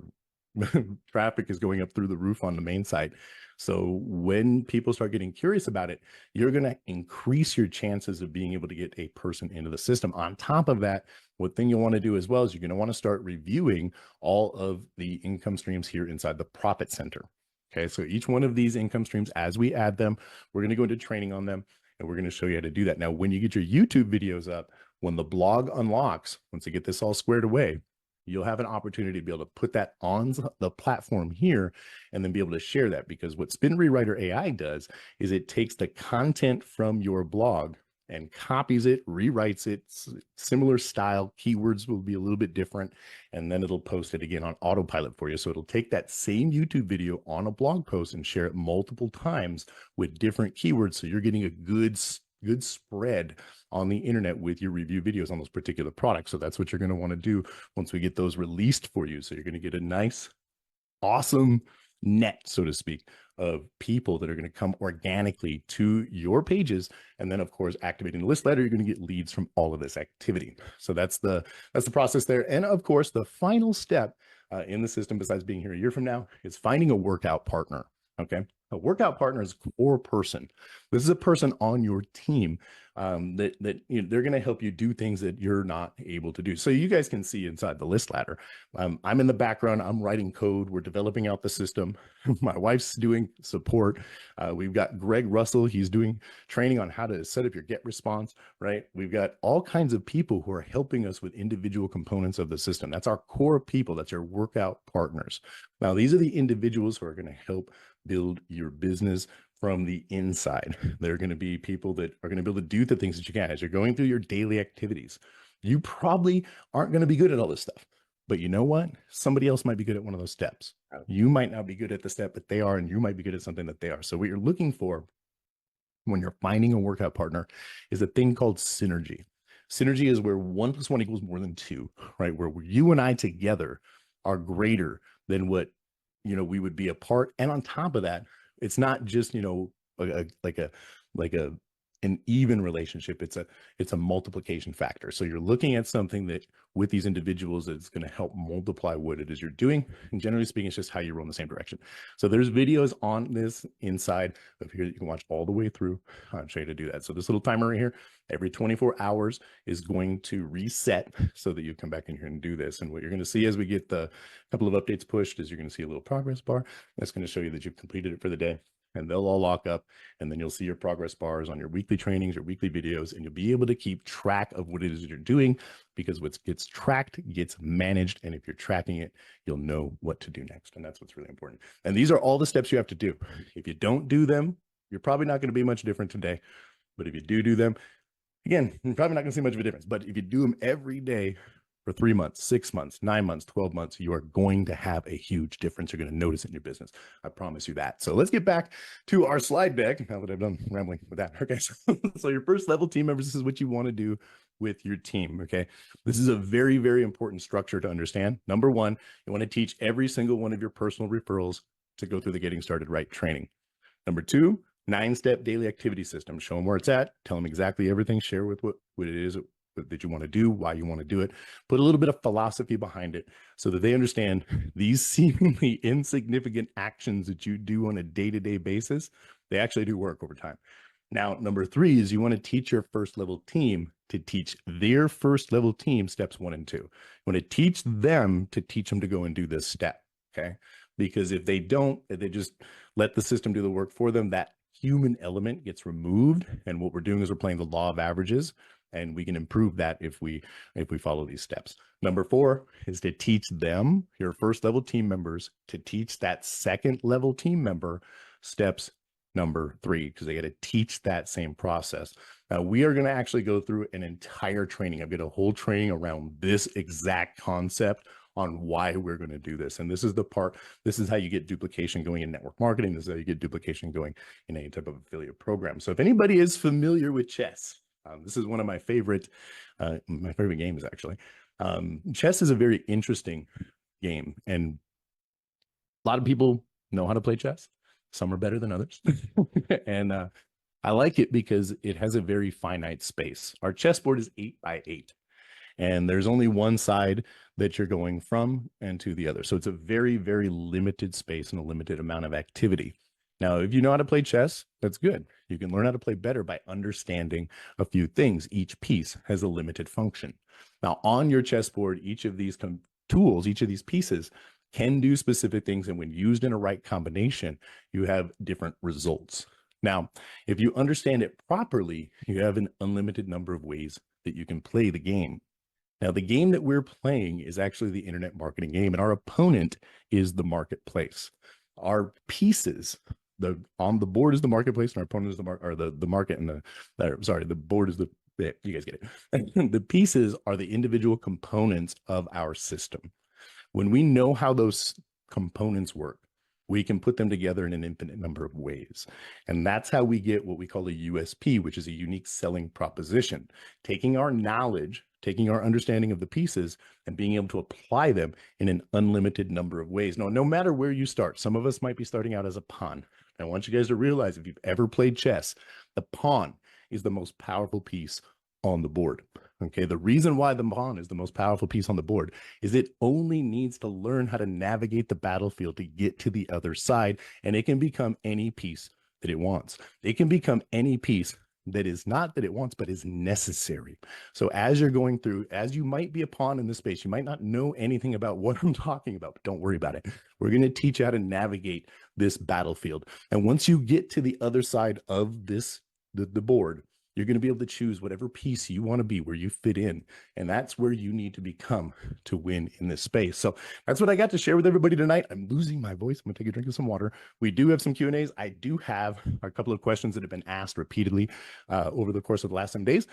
traffic is going up through the roof on the main site. So when people start getting curious about it, you're going to increase your chances of being able to get a person into the system. On top of that, what thing you'll want to do as well is you're going to want to start reviewing all of the income streams here inside the profit center. Okay, so each one of these income streams, as we add them, we're going to go into training on them, and we're going to show you how to do that. Now, when you get your YouTube videos up, when the blog unlocks, once you get this all squared away, you'll have an opportunity to be able to put that on the platform here and then be able to share that, because what Spin Rewriter AI does is it takes the content from your blog and copies it, rewrites it, similar style, keywords will be a little bit different, and then it'll post it again on autopilot for you. So it'll take that same YouTube video on a blog post and share it multiple times with different keywords. So you're getting a good spread on the internet with your review videos on those particular products. So that's what you're going to want to do once we get those released for you. So you're going to get a nice, awesome net, so to speak, of people that are going to come organically to your pages. And then of course, activating the list letter, you're going to get leads from all of this activity. So that's the process there. And of course, the final step in the system, besides being here a year from now, is finding a workout partner. Okay. A workout partner is a core person. This is a person on your team that they're going to help you do things that you're not able to do. So you guys can see inside the list ladder. I'm in the background. I'm writing code. We're developing out the system. My wife's doing support. We've got Greg Russell. He's doing training on how to set up your get response, right? We've got all kinds of people who are helping us with individual components of the system. That's our core people. That's your workout partners. Now, these are the individuals who are going to help build your business from the inside. They're going to be people that are going to be able to do the things that you can as you're going through your daily activities. You probably aren't going to be good at all this stuff, but you know what? Somebody else might be good at one of those steps. You might not be good at the step that they are, and you might be good at something that they are. So what you're looking for when you're finding a workout partner is a thing called synergy. Synergy is where 1 + 1 = more than 2, right? Where you and I together are greater than what we would be apart. And on top of that, it's not just, like a like a an even relationship. It's a multiplication factor. So you're looking at something that with these individuals that's going to help multiply what it is you're doing. And generally speaking, it's just how you roll in the same direction. So there's videos on this inside of here that you can watch all the way through. I'll show you to do that. So this little timer right here, every 24 hours is going to reset so that you come back in here and do this. And what you're going to see as we get the couple of updates pushed is you're going to see a little progress bar. That's going to show you that you've completed it for the day. And they'll all lock up, and then you'll see your progress bars on your weekly trainings, your weekly videos, and you'll be able to keep track of what it is you're doing, because what gets tracked gets managed. And if you're tracking it, you'll know what to do next. And that's what's really important. And these are all the steps you have to do. If you don't do them, you're probably not going to be much different today. But if you do them, again, you're probably not going to see much of a difference. But if you do them every day for 3 months, 6 months, 9 months, 12 months, you are going to have a huge difference. You're going to notice it in your business. I promise you that. So let's get back to our slide deck now that I've done rambling with that. Okay. So your first level team members, this is what you want to do with your team. Okay. This is a very, very important structure to understand. Number one, you want to teach every single one of your personal referrals to go through the Getting Started Right training. Number two, 9-step daily activity system. Show them where it's at. Tell them exactly everything. Share with what it is that you want to do, why you want to do it. Put a little bit of philosophy behind it so that they understand these seemingly insignificant actions that you do on a day-to-day basis, they actually do work over time. Now, number three is you want to teach your first level team to teach their first level team steps 1 and 2. You want to teach them to go and do this step. Okay. Because if they don't, if they just let the system do the work for them, that human element gets removed. And what we're doing is we're playing the law of averages, and we can improve that if we follow these steps. Number 4 is to teach them, your first level team members, to teach that second level team member steps number 3, because they got to teach that same process. Now, we are going to actually go through an entire training. I've got a whole training around this exact concept on why we're going to do this. And this is the part, this is how you get duplication going in network marketing. This is how you get duplication going in any type of affiliate program. So if anybody is familiar with chess, this is one of my favorite games, actually. Chess is a very interesting game, and a lot of people know how to play chess. Some are better than others. And I like it because it has a very finite space. Our chessboard is 8 by 8. And there's only one side that you're going from and to the other. So it's a very, very limited space and a limited amount of activity. Now, if you know how to play chess, that's good. You can learn how to play better by understanding a few things. Each piece has a limited function. Now, on your chessboard, each of these tools, each of these pieces can do specific things. And when used in a right combination, you have different results. Now, if you understand it properly, you have an unlimited number of ways that you can play the game. Now, the game that we're playing is actually the internet marketing game, and our opponent is the marketplace. Our pieces, on the board is the marketplace, and our opponent is the market, and the board is you guys get it. The pieces are the individual components of our system. When we know how those components work, we can put them together in an infinite number of ways. And that's how we get what we call a USP, which is a unique selling proposition. Taking our knowledge, taking our understanding of the pieces, and being able to apply them in an unlimited number of ways. Now, no matter where you start, some of us might be starting out as a pawn. I want you guys to realize, if you've ever played chess, the pawn is the most powerful piece on the board. Okay, the reason why the pawn is the most powerful piece on the board is it only needs to learn how to navigate the battlefield to get to the other side, and it can become any piece that it wants. It can become any piece that is not that it wants, but is necessary. So as you're going through, as you might be a pawn in this space, you might not know anything about what I'm talking about, but don't worry about it. We're going to teach you how to navigate this battlefield. And once you get to the other side of this, the board, you're going to be able to choose whatever piece you want to be, where you fit in. And that's where you need to become to win in this space. So that's what I got to share with everybody tonight. I'm losing my voice. I'm going to take a drink of some water. We do have some Q&As. I do have a couple of questions that have been asked repeatedly over the course of the last 7 days.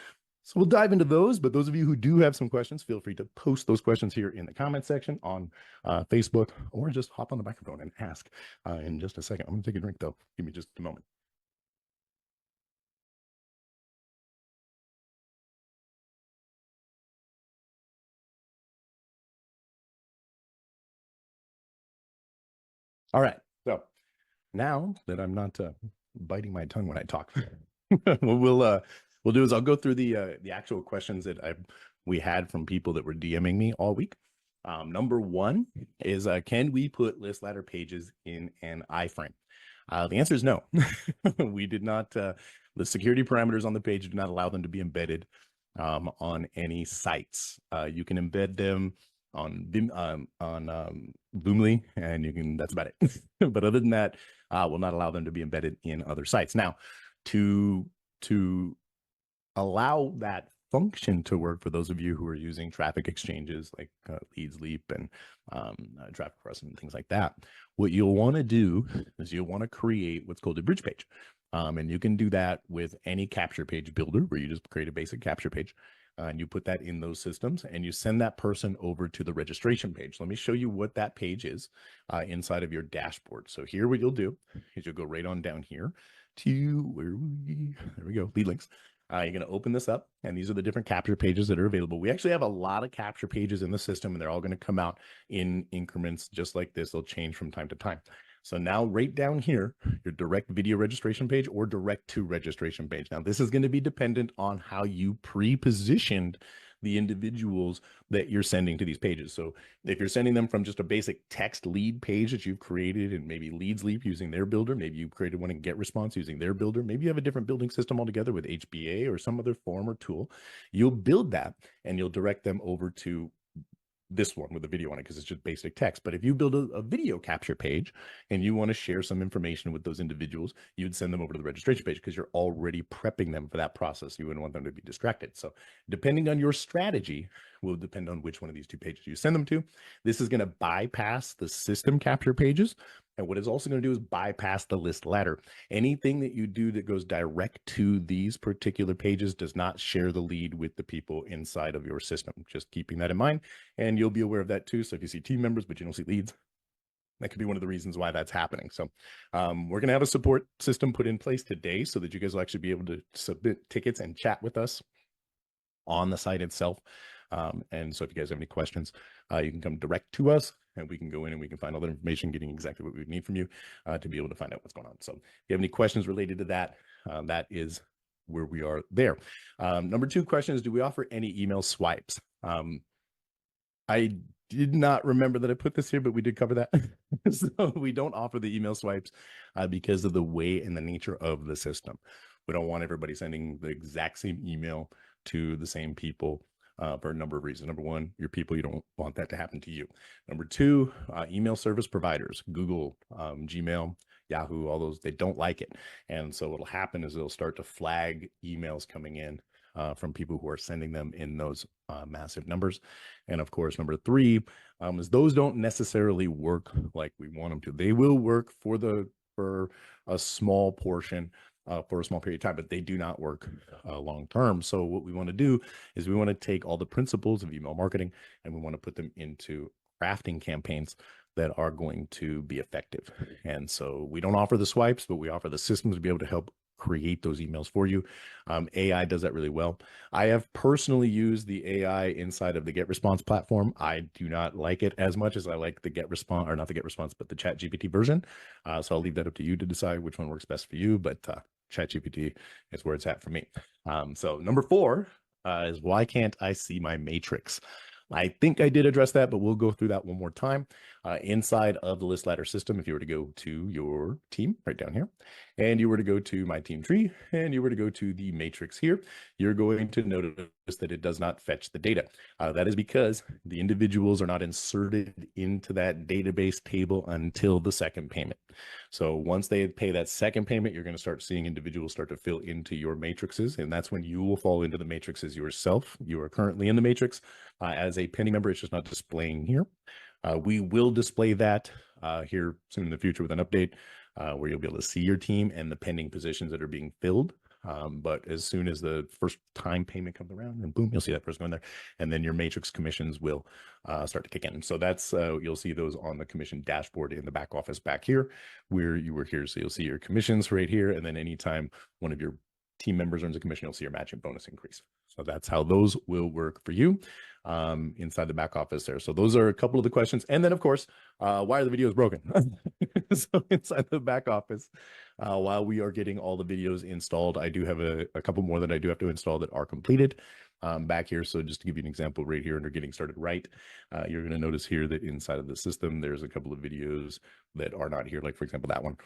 So we'll dive into those. But those of you who do have some questions, feel free to post those questions here in the comment section on Facebook, or just hop on the microphone and ask in just a second. I'm going to take a drink, though. Give me just a moment. All right. So now that I'm not biting my tongue when I talk, what we'll do is I'll go through the actual questions that we had from people that were DMing me all week. Number one is can we put list ladder pages in an iframe? The answer is no. We did not. The security parameters on the page do not allow them to be embedded on any sites. You can embed them on Boomly, and you can. That's about it. But other than that, will not allow them to be embedded in other sites. Now, to to allow that function to work for those of you who are using traffic exchanges like Leads Leap and Traffic Cross and things like that, what you'll want to do is you'll want to create what's called a bridge page. And you can do that with any capture page builder where you just create a basic capture page and you put that in those systems and you send that person over to the registration page. Let me show you what that page is inside of your dashboard. So here what you'll do is you'll go right on down here to there we go, lead links. You're going to open this up, and these are the different capture pages that are available. We actually have a lot of capture pages in the system, and they're all going to come out in increments just like this. They'll change from time to time. So now right down here, your direct video registration page or direct to registration page. Now, this is going to be dependent on how you pre-positioned the individuals that you're sending to these pages. So if you're sending them from just a basic text lead page that you've created and maybe Leads Leap using their builder, maybe you created one in GetResponse using their builder, maybe you have a different building system altogether with HBA or some other form or tool, you'll build that and you'll direct them over to this one with a video on it because it's just basic text. But if you build a video capture page and you want to share some information with those individuals, you'd send them over to the registration page because you're already prepping them for that process. You wouldn't want them to be distracted. So depending on your strategy will depend on which one of these two pages you send them to. This is going to bypass the system capture pages. And what it's also going to do is bypass the list ladder. Anything that you do that goes direct to these particular pages does not share the lead with the people inside of your system. Just keeping that in mind. And you'll be aware of that too. So if you see team members, but you don't see leads, that could be one of the reasons why that's happening. So we're going to have a support system put in place today so that you guys will actually be able to submit tickets and chat with us on the site itself. And so if you guys have any questions, you can come direct to us and we can go in and we can find all that information, getting exactly what we would need from you to be able to find out what's going on. So if you have any questions related to that, that is where we are there. Number two question is, do we offer any email swipes? I did not remember that I put this here, but we did cover that. So we don't offer the email swipes because of the way and the nature of the system. We don't want everybody sending the exact same email to the same people for a number of reasons. Number one, your people, you don't want that to happen to you. Number two, email service providers, Google, Gmail, Yahoo, all those, they don't like it. And so what'll happen is they'll start to flag emails coming in from people who are sending them in those massive numbers. And of course, number three is those don't necessarily work like we want them to. They will work for a small portion for a small period of time, but they do not work long term. So what we want to do is we want to take all the principles of email marketing and we want to put them into crafting campaigns that are going to be effective. And so we don't offer the swipes, but we offer the systems to be able to help create those emails for you. AI does that really well. I have personally used the AI inside of the GetResponse platform. I do not like it as much as I like the GetResponse, or not the GetResponse, but the ChatGPT version. So I'll leave that up to you to decide which one works best for you, but ChatGPT is where it's at for me. So number four is, why can't I see my matrix? I think I did address that, but we'll go through that one more time. Inside of the list ladder system, if you were to go to your team right down here, and you were to go to my team tree, and you were to go to the matrix here, you're going to notice that it does not fetch the data. That is because the individuals are not inserted into that database table until the second payment. So once they pay that second payment, you're going to start seeing individuals start to fill into your matrices, and that's when you will fall into the matrices yourself. You are currently in the matrix as a pending member. It's just not displaying here. We will display that here soon in the future with an update where you'll be able to see your team and the pending positions that are being filled. But as soon as the first time payment comes around, and boom, you'll see that person going there. And then your matrix commissions will start to kick in. So that's, you'll see those on the commission dashboard in the back office back here where you were here. So you'll see your commissions right here. And then anytime one of your team members earns a commission, you'll see your matching bonus increase. So that's how those will work for you inside the back office there. So those are a couple of the questions. And then, of course, why are the videos broken? So inside the back office, while we are getting all the videos installed, I do have a couple more that I do have to install that are completed back here. So just to give you an example right here under getting started right, you're going to notice here that inside of the system, there's a couple of videos that are not here. Like, for example, that one.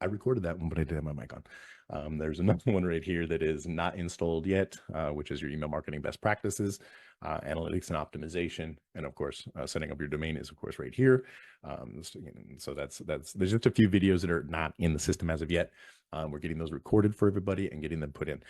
I recorded that one, but I didn't have my mic on. There's another one right here that is not installed yet, which is your email marketing best practices, analytics and optimization. And of course, setting up your domain is of course right here. So there's just a few videos that are not in the system as of yet. We're getting those recorded for everybody and getting them put in.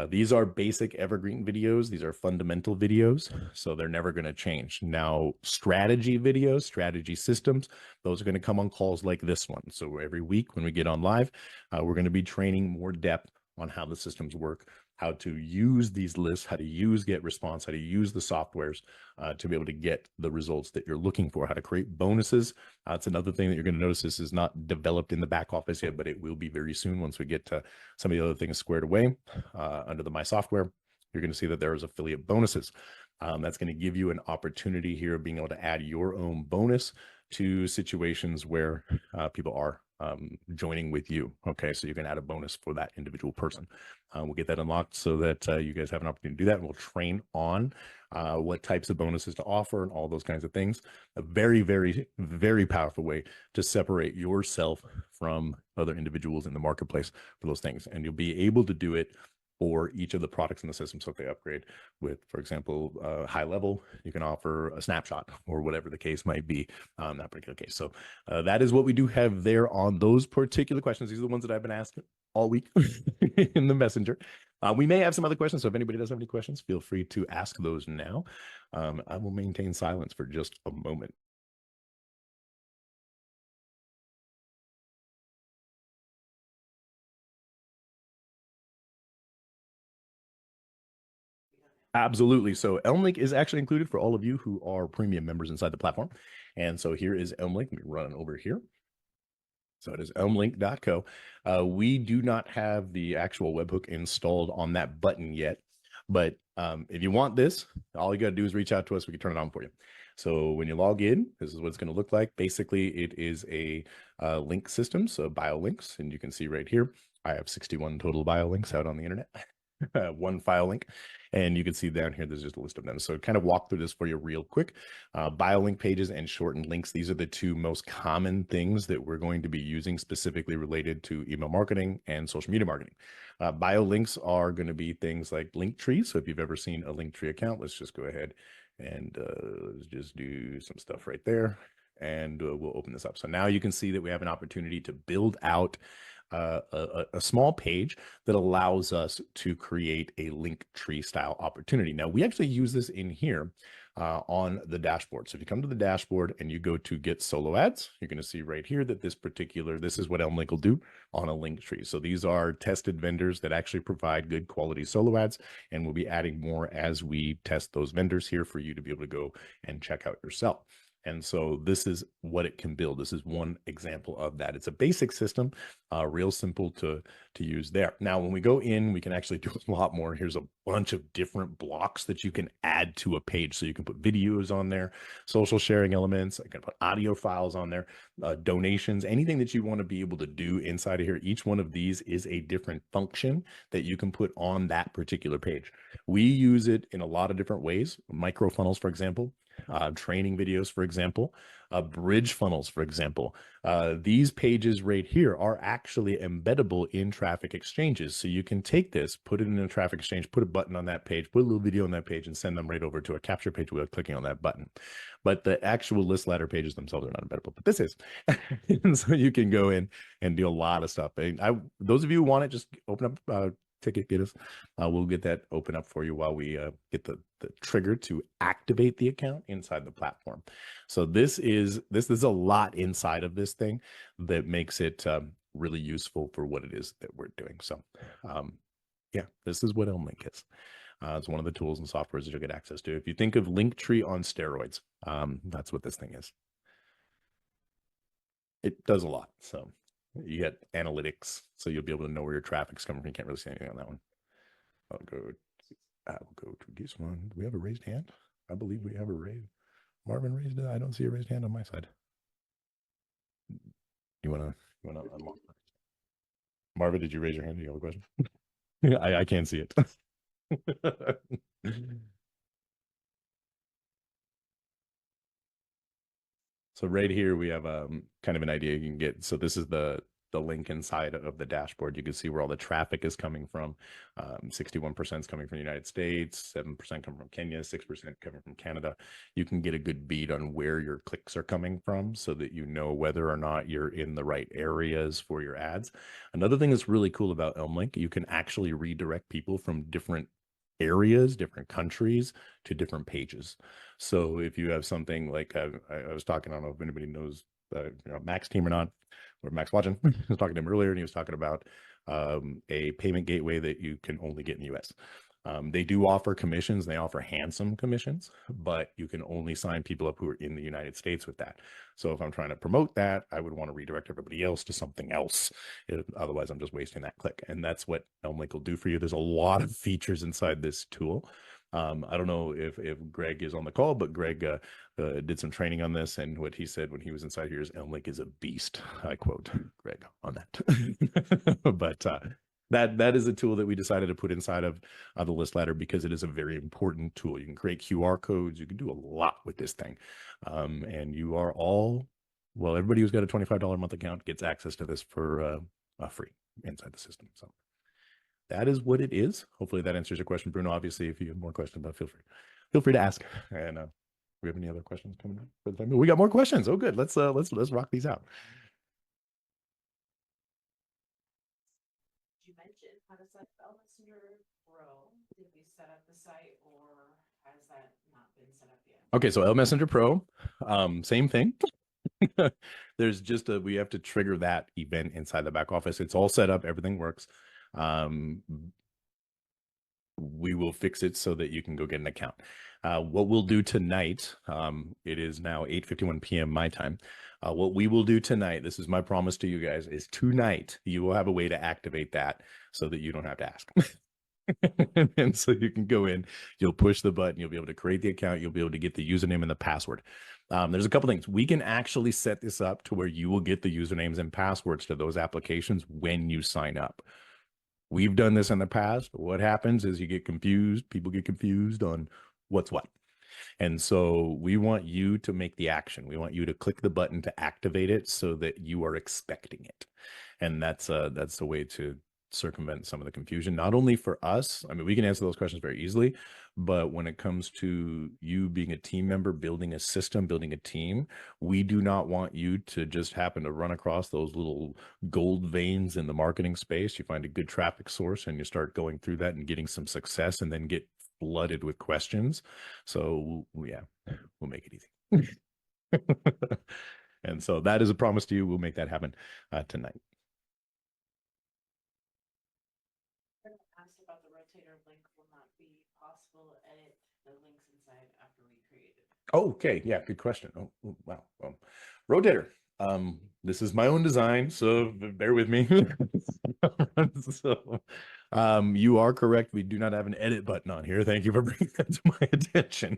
These are basic evergreen videos. These are fundamental videos, so they're never going to change. Now, strategy videos, strategy systems, those are going to come on calls like this one. So every week when we get on live, we're going to be training more depth on how the systems work, how to use these lists, how to use get response, how to use the softwares to be able to get the results that you're looking for, how to create bonuses. It's another thing that you're going to notice. This is not developed in the back office yet, but it will be very soon once we get to some of the other things squared away under the My Software. You're going to see that there is affiliate bonuses. That's going to give you an opportunity here of being able to add your own bonus to situations where people are joining with you. Okay, so you can add a bonus for that individual person. We'll get that unlocked so that you guys have an opportunity to do that, and we'll train on what types of bonuses to offer and all those kinds of things. A very, very, very powerful way to separate yourself from other individuals in the marketplace for those things. And you'll be able to do it for each of the products in the system. So if they upgrade with, for example, high level, you can offer a snapshot or whatever the case might be in that particular case. So that is what we do have there on those particular questions. These are the ones that I've been asked all week in the messenger. We may have some other questions. So if anybody does have any questions, feel free to ask those now. I will maintain silence for just a moment. Absolutely. So Elm-Link is actually included for all of you who are premium members inside the platform. And so here is Elm-Link. Let me run over here. So it is elmlink.co. We do not have the actual webhook installed on that button yet. But if you want this, all you got to do is reach out to us. We can turn it on for you. So when you log in, this is what it's going to look like. Basically, it is a link system, so bio links. And you can see right here, I have 61 total bio links out on the internet. One file link, and you can see down here there's just a list of them. So kind of walk through this for you real quick. Bio link pages and shortened links, these are the two most common things that we're going to be using specifically related to email marketing and social media marketing. Bio links are going to be things like Linktree. So if you've ever seen a Linktree account, let's just go ahead and let's just do some stuff right there, and we'll open this up. So now you can see that we have an opportunity to build out a small page that allows us to create a Linktree style opportunity. Now, we actually use this in here on the dashboard. So if you come to the dashboard and you go to get solo ads, you're going to see right here that this is what Elm-Link will do on a Linktree. So these are tested vendors that actually provide good quality solo ads, and we'll be adding more as we test those vendors here for you to be able to go and check out yourself. And so this is what it can build. This is one example of that. It's a basic system, real simple to use there. Now, when we go in, we can actually do a lot more. Here's a bunch of different blocks that you can add to a page. So you can put videos on there, social sharing elements. I can put audio files on there, donations, anything that you want to be able to do inside of here. Each one of these is a different function that you can put on that particular page. We use it in a lot of different ways. Micro funnels, for example. Training videos, for example, bridge funnels, for example. These pages right here are actually embeddable in traffic exchanges. So you can take this, put it in a traffic exchange, put a button on that page, put a little video on that page, and send them right over to a capture page without clicking on that button. But the actual list ladder pages themselves are not embeddable, but this is. And so you can go in and do a lot of stuff. And those of you who want it, just open up ticket, get us. We'll get that open up for you while we get the trigger to activate the account inside the platform. So this is a lot inside of this thing that makes it really useful for what it is that we're doing. So yeah, this is what Elm-Link is. It's one of the tools and softwares that you'll get access to. If you think of Linktree on steroids, that's what this thing is. It does a lot. So you get analytics, so you'll be able to know where your traffic's coming from. You can't really see anything on that one. I'll go. I'll go to this one. Do we have a raised hand? I believe we have a raised. Marvin raised it. I don't see a raised hand on my side. You wanna? You wanna? Marvin, did you raise your hand? Do you have a question? I can't see it. So right here we have kind of an idea you can get. So this is the link inside of the dashboard. You can see where all the traffic is coming from. 61% is coming from the United States, 7% coming from Kenya, 6% coming from Canada. You can get a good beat on where your clicks are coming from so that you know whether or not you're in the right areas for your ads. Another thing that's really cool about ElmLink, you can actually redirect people from different areas, different countries to different pages. So if you have something like I was talking, I don't know if anybody knows Max team or not, or Max watching. I was talking to him earlier, and he was talking about a payment gateway that you can only get in the U.S. They do offer commissions. They offer handsome commissions, but you can only sign people up who are in the United States with that. So if I'm trying to promote that, I would want to redirect everybody else to something else. Otherwise, I'm just wasting that click. And that's what ElmLink will do for you. There's a lot of features inside this tool. I don't know if Greg is on the call, but Greg did some training on this, and what he said when he was inside here is ElmLink is a beast. I quote Greg on that. But that is a tool that we decided to put inside of the list ladder because it is a very important tool. You can create QR codes. You can do a lot with this thing, and you are all well. Everybody who's got a $25 a month account gets access to this for free inside the system. So that is what it is. Hopefully that answers your question, Bruno. Obviously, if you have more questions, but feel free to ask. And we have any other questions coming up for the time? We got more questions. Oh, good. Let's rock these out. You mentioned how to set up Messenger Pro. Did we set up the site, or has that not been set up yet? Okay, so Messenger Pro, same thing. There's just we have to trigger that event inside the back office. It's all set up, everything works. We will fix it so that you can go get an account. What we'll do tonight, it is now 8:51 p.m. my time. What we will do tonight, this is my promise to you guys, is tonight you will have a way to activate that so that you don't have to ask. And so you can go in, you'll push the button, you'll be able to create the account, you'll be able to get the username and the password. There's a couple things. We can actually set this up to where you will get the usernames and passwords to those applications when you sign up. We've done this in the past. What happens is you get confused. People get confused on what's what. And so we want you to make the action. We want you to click the button to activate it so that you are expecting it. And that's the way to circumvent some of the confusion, not only for us. I mean, we can answer those questions very easily, but when it comes to you being a team member, building a system, building a team, we do not want you to just happen to run across those little gold veins in the marketing space. You find a good traffic source and you start going through that and getting some success and then get flooded with questions. So yeah, we'll make it easy. And so that is a promise to you. We'll make that happen tonight. Asked about the rotator link will not be possible to edit the links inside after we create it. Oh, okay. Yeah, good question. Oh, wow. Rotator. This is my own design, so bear with me. So, you are correct. We do not have an edit button on here. Thank you for bringing that to my attention.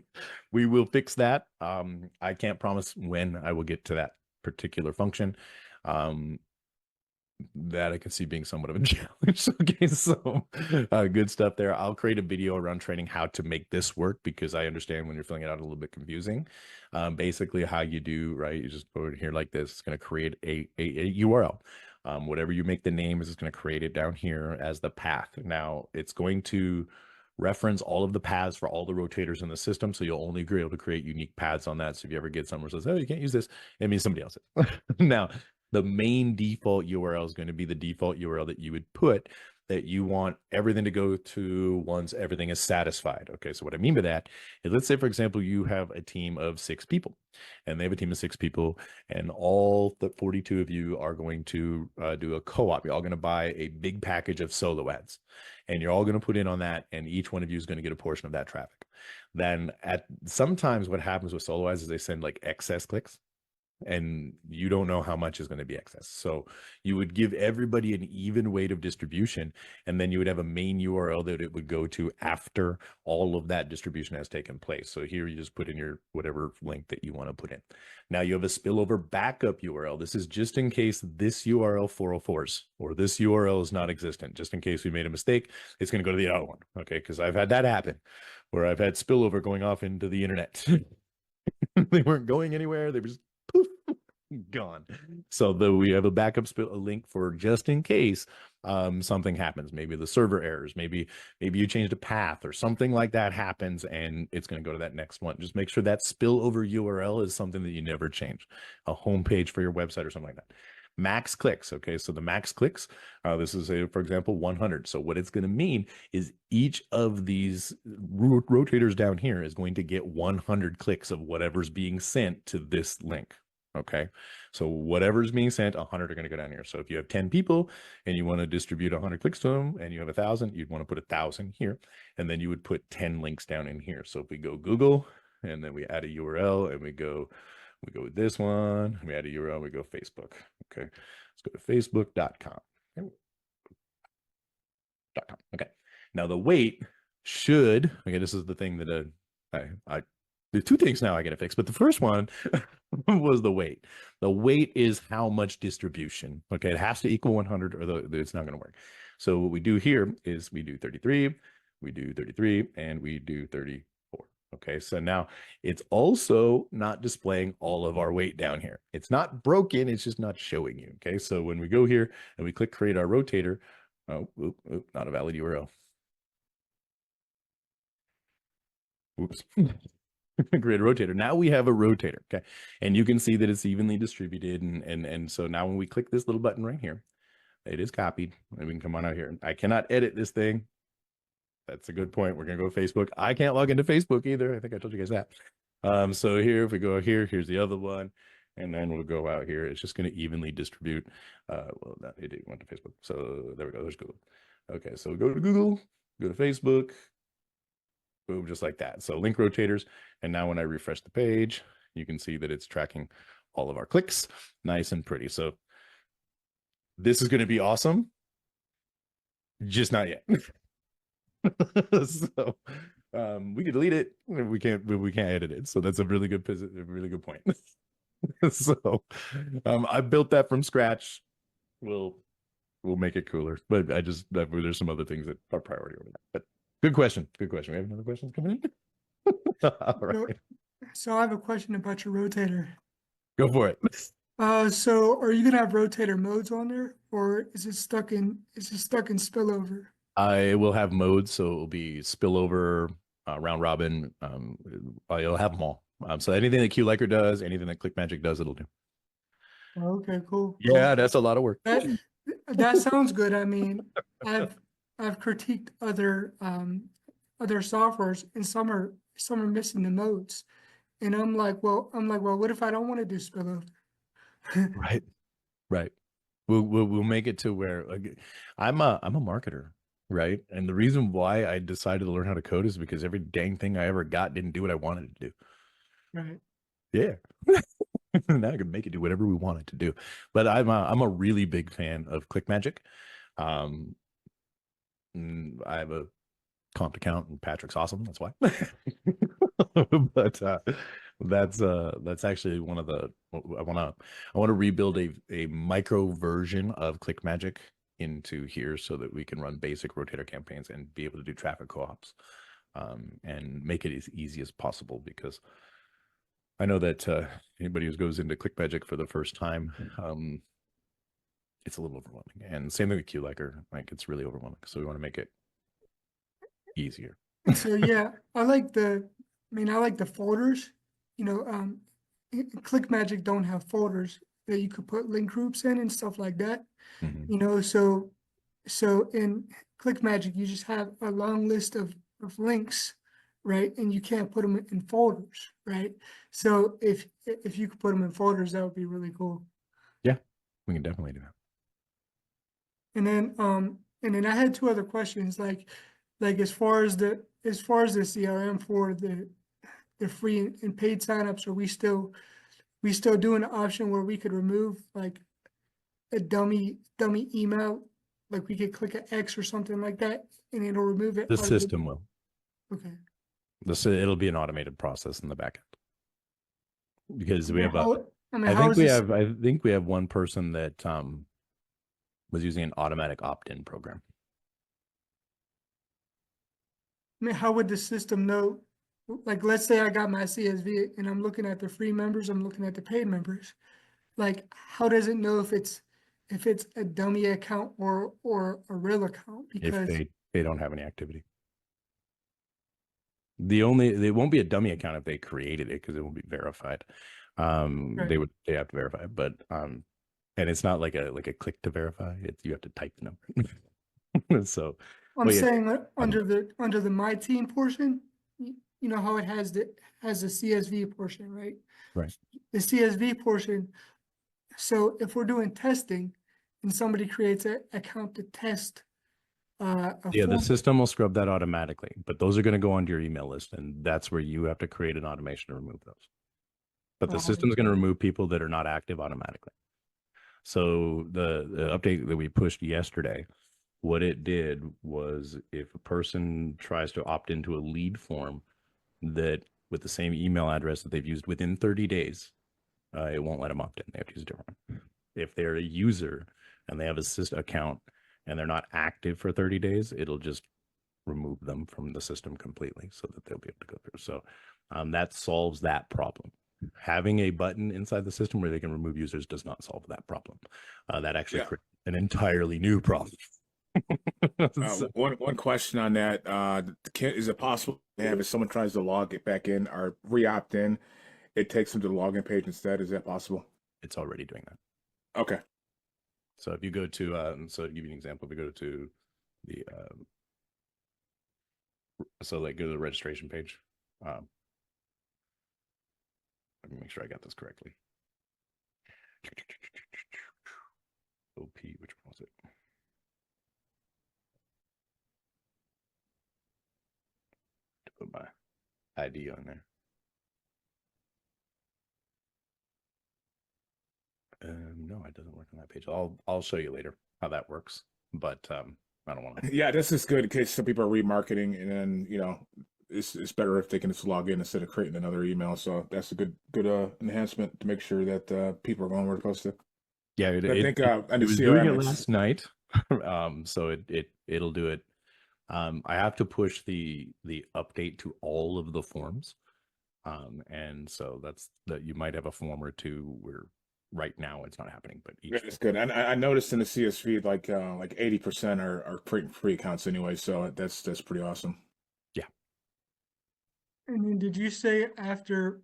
We will fix that. I can't promise when I will get to that particular function. That I can see being somewhat of a challenge. Okay, so good stuff there. I'll create a video around training how to make this work because I understand when you're filling it out a little bit confusing. Basically, how you do, right? You just put it here like this. It's going to create a URL. Whatever you make the name is, it's going to create it down here as the path. Now, it's going to reference all of the paths for all the rotators in the system. So you'll only be able to create unique paths on that. So if you ever get somewhere that says, oh, you can't use this, it means somebody else. Now, the main default URL is going to be the default URL that you would put that you want everything to go to once everything is satisfied. Okay, so what I mean by that is, let's say, for example, you have a team of 6 people, and they have a team of 6 people, and all the 42 of you are going to do a co-op. You're all going to buy a big package of solo ads, and you're all going to put in on that, and each one of you is going to get a portion of that traffic. Then sometimes what happens with solo ads is they send like excess clicks. and you don't know how much is going to be excess. So you would give everybody an even weight of distribution, and then you would have a main URL that it would go to after all of that distribution has taken place. So here you just put in your whatever link that you want to put in. Now you have a spillover backup URL. This is just in case this URL 404s or this URL is not existent, just in case we made a mistake. It's going to go to the other one. Okay. Because I've had that happen where I've had spillover going off into the internet. They weren't going anywhere. They were just poof, gone. So we have a backup link for just in case something happens. Maybe the server errors. Maybe you changed a path or something like that happens, and it's going to go to that next one. Just make sure that spillover URL is something that you never change. A homepage for your website or something like that. Max clicks. Okay, so the max clicks, this is for example 100. So what it's going to mean is each of these rotators down here is going to get 100 clicks of whatever's being sent to this link. Okay, so whatever's being sent, 100 are going to go down here. So if you have 10 people and you want to distribute 100 clicks to them, and you have 1,000, you'd want to put 1,000 here, and then you would put 10 links down in here. So if we go Google, and then we add a URL, and we go with this one, we add a URL, we go Facebook. Okay, let's go to facebook.com. Okay, now the weight should, okay, this is the thing that the two things now I got to fix, but the first one was the weight. The weight is how much distribution. Okay, it has to equal 100 or it's not going to work. So what we do here is we do 33, we do 33, and we do 34. Okay, so now it's also not displaying all of our weight down here. It's not broken, it's just not showing you. Okay, so when we go here and we click create our rotator, not a valid URL. Oops. Create a rotator. Now we have a rotator. Okay, and you can see that it's evenly distributed, and so now when we click this little button right here, it is copied, and we can come on out here. I cannot edit this thing. That's a good point. We're gonna go to Facebook. I can't log into Facebook either. I think I told you guys that. So here, if we go here, here's the other one, and then we'll go out here. It's just going to evenly distribute. Well, no, it didn't went to Facebook. So there we go. There's Google. Okay, so go to Google, go to Facebook, boom, just like that. So link rotators. And now when I refresh the page, you can see that it's tracking all of our clicks, nice and pretty. So this is going to be awesome, just not yet. So we can delete it. We can't edit it. So that's a really good point. So I built that from scratch. We'll make it cooler, but there's some other things that are priority over that. But good question. We have another question coming in. All right. So I have a question about your rotator. Go for it. So are you gonna have rotator modes on there, or is it stuck in spillover? I will have modes, so it will be spillover, round robin. You'll have them all. So anything that QLiker does, anything that ClickMagick does, it'll do. Okay, cool. Yeah, that's a lot of work. That sounds good. I mean, I've critiqued other softwares, and some are missing the modes, and I'm like, well, what if I don't want to do spillover? Right. We'll make it to where, like, I'm a marketer, right? And the reason why I decided to learn how to code is because every dang thing I ever got didn't do what I wanted it to do. Right. Yeah. Now I can make it do whatever we want it to do. But I'm a really big fan of ClickMagick. I have a comp account, and Patrick's awesome. That's why. But that's actually one of the, I want to rebuild a micro version of ClickMagick into here so that we can run basic rotator campaigns and be able to do traffic co-ops, and make it as easy as possible, because I know that anybody who goes into ClickMagick for the first time, it's a little overwhelming. And same thing with QLiker, like it's really overwhelming. So we want to make it easier. So yeah, I like the folders. You know, ClickMagick don't have folders that you could put link groups in and stuff like that. Mhm. You know, so in ClickMagick you just have a long list of links, right? And you can't put them in folders, right? So if you could put them in folders, that would be really cool. Yeah, we can definitely do that. And then I had two other questions, like as far as the CRM for the free and paid signups, are we still we still do an option where we could remove like a dummy email, like we could click an X or something like that, and it'll remove it. The out of the- system will. Okay. It'll be an automated process in the back end. Because we have I how is this? I think we have one person that was using an automatic opt-in program. I mean, how would the system know? Like, let's say I got my CSV and I'm looking at the free members, I'm looking at the paid members. Like, how does it know if it's a dummy account or a real account? If Because they don't have any activity. They won't be a dummy account if they created it because it won't be verified. Right. They have to verify, but and it's not like a click to verify. You have to type the number. So I'm but yeah, saying under the my team portion, you know how it has the CSV portion, right? right. The CSV portion. So if we're doing testing and somebody creates an account to test a Yeah, the form, system will scrub that automatically, but those are going to go onto your email list, and that's where you have to create an automation to remove those. But the system is going to remove people that are not active automatically. So the update that we pushed yesterday, what it did was if a person tries to opt into a lead form that with the same email address that they've used within 30 days, it won't let them opt in. They have to use a different one. If they're a user and they have a system account and they're not active for 30 days, it'll just remove them from the system completely so that they'll be able to go through. So that solves that problem. Having a button inside the system where they can remove users does not solve that problem. That actually creates an entirely new problem. One question on that. Is it possible to have if someone tries to log it back in or re-opt in, it takes them to the login page instead? Is that possible? It's already doing that. Okay. So if you go to, so to give you an example, if you go to the, so like go to the registration page. Let me make sure I got this correctly. OP, which one was it? To put my ID on there. No, it doesn't work on that page. I'll show you later how that works, but I don't want to. Yeah, this is good in case some people are remarketing, and then it's better if they can just log in instead of creating another email. So that's a good enhancement to make sure that people are going where they're supposed to. Yeah, it was doing it last night, so it'll do it. I have to push the update to all of the forms, and so that's that. You might have a form or two where right now it's not happening, but each it's good. And I noticed in the CSV like 80% are free accounts anyway, so that's pretty awesome. Yeah. And then did you say after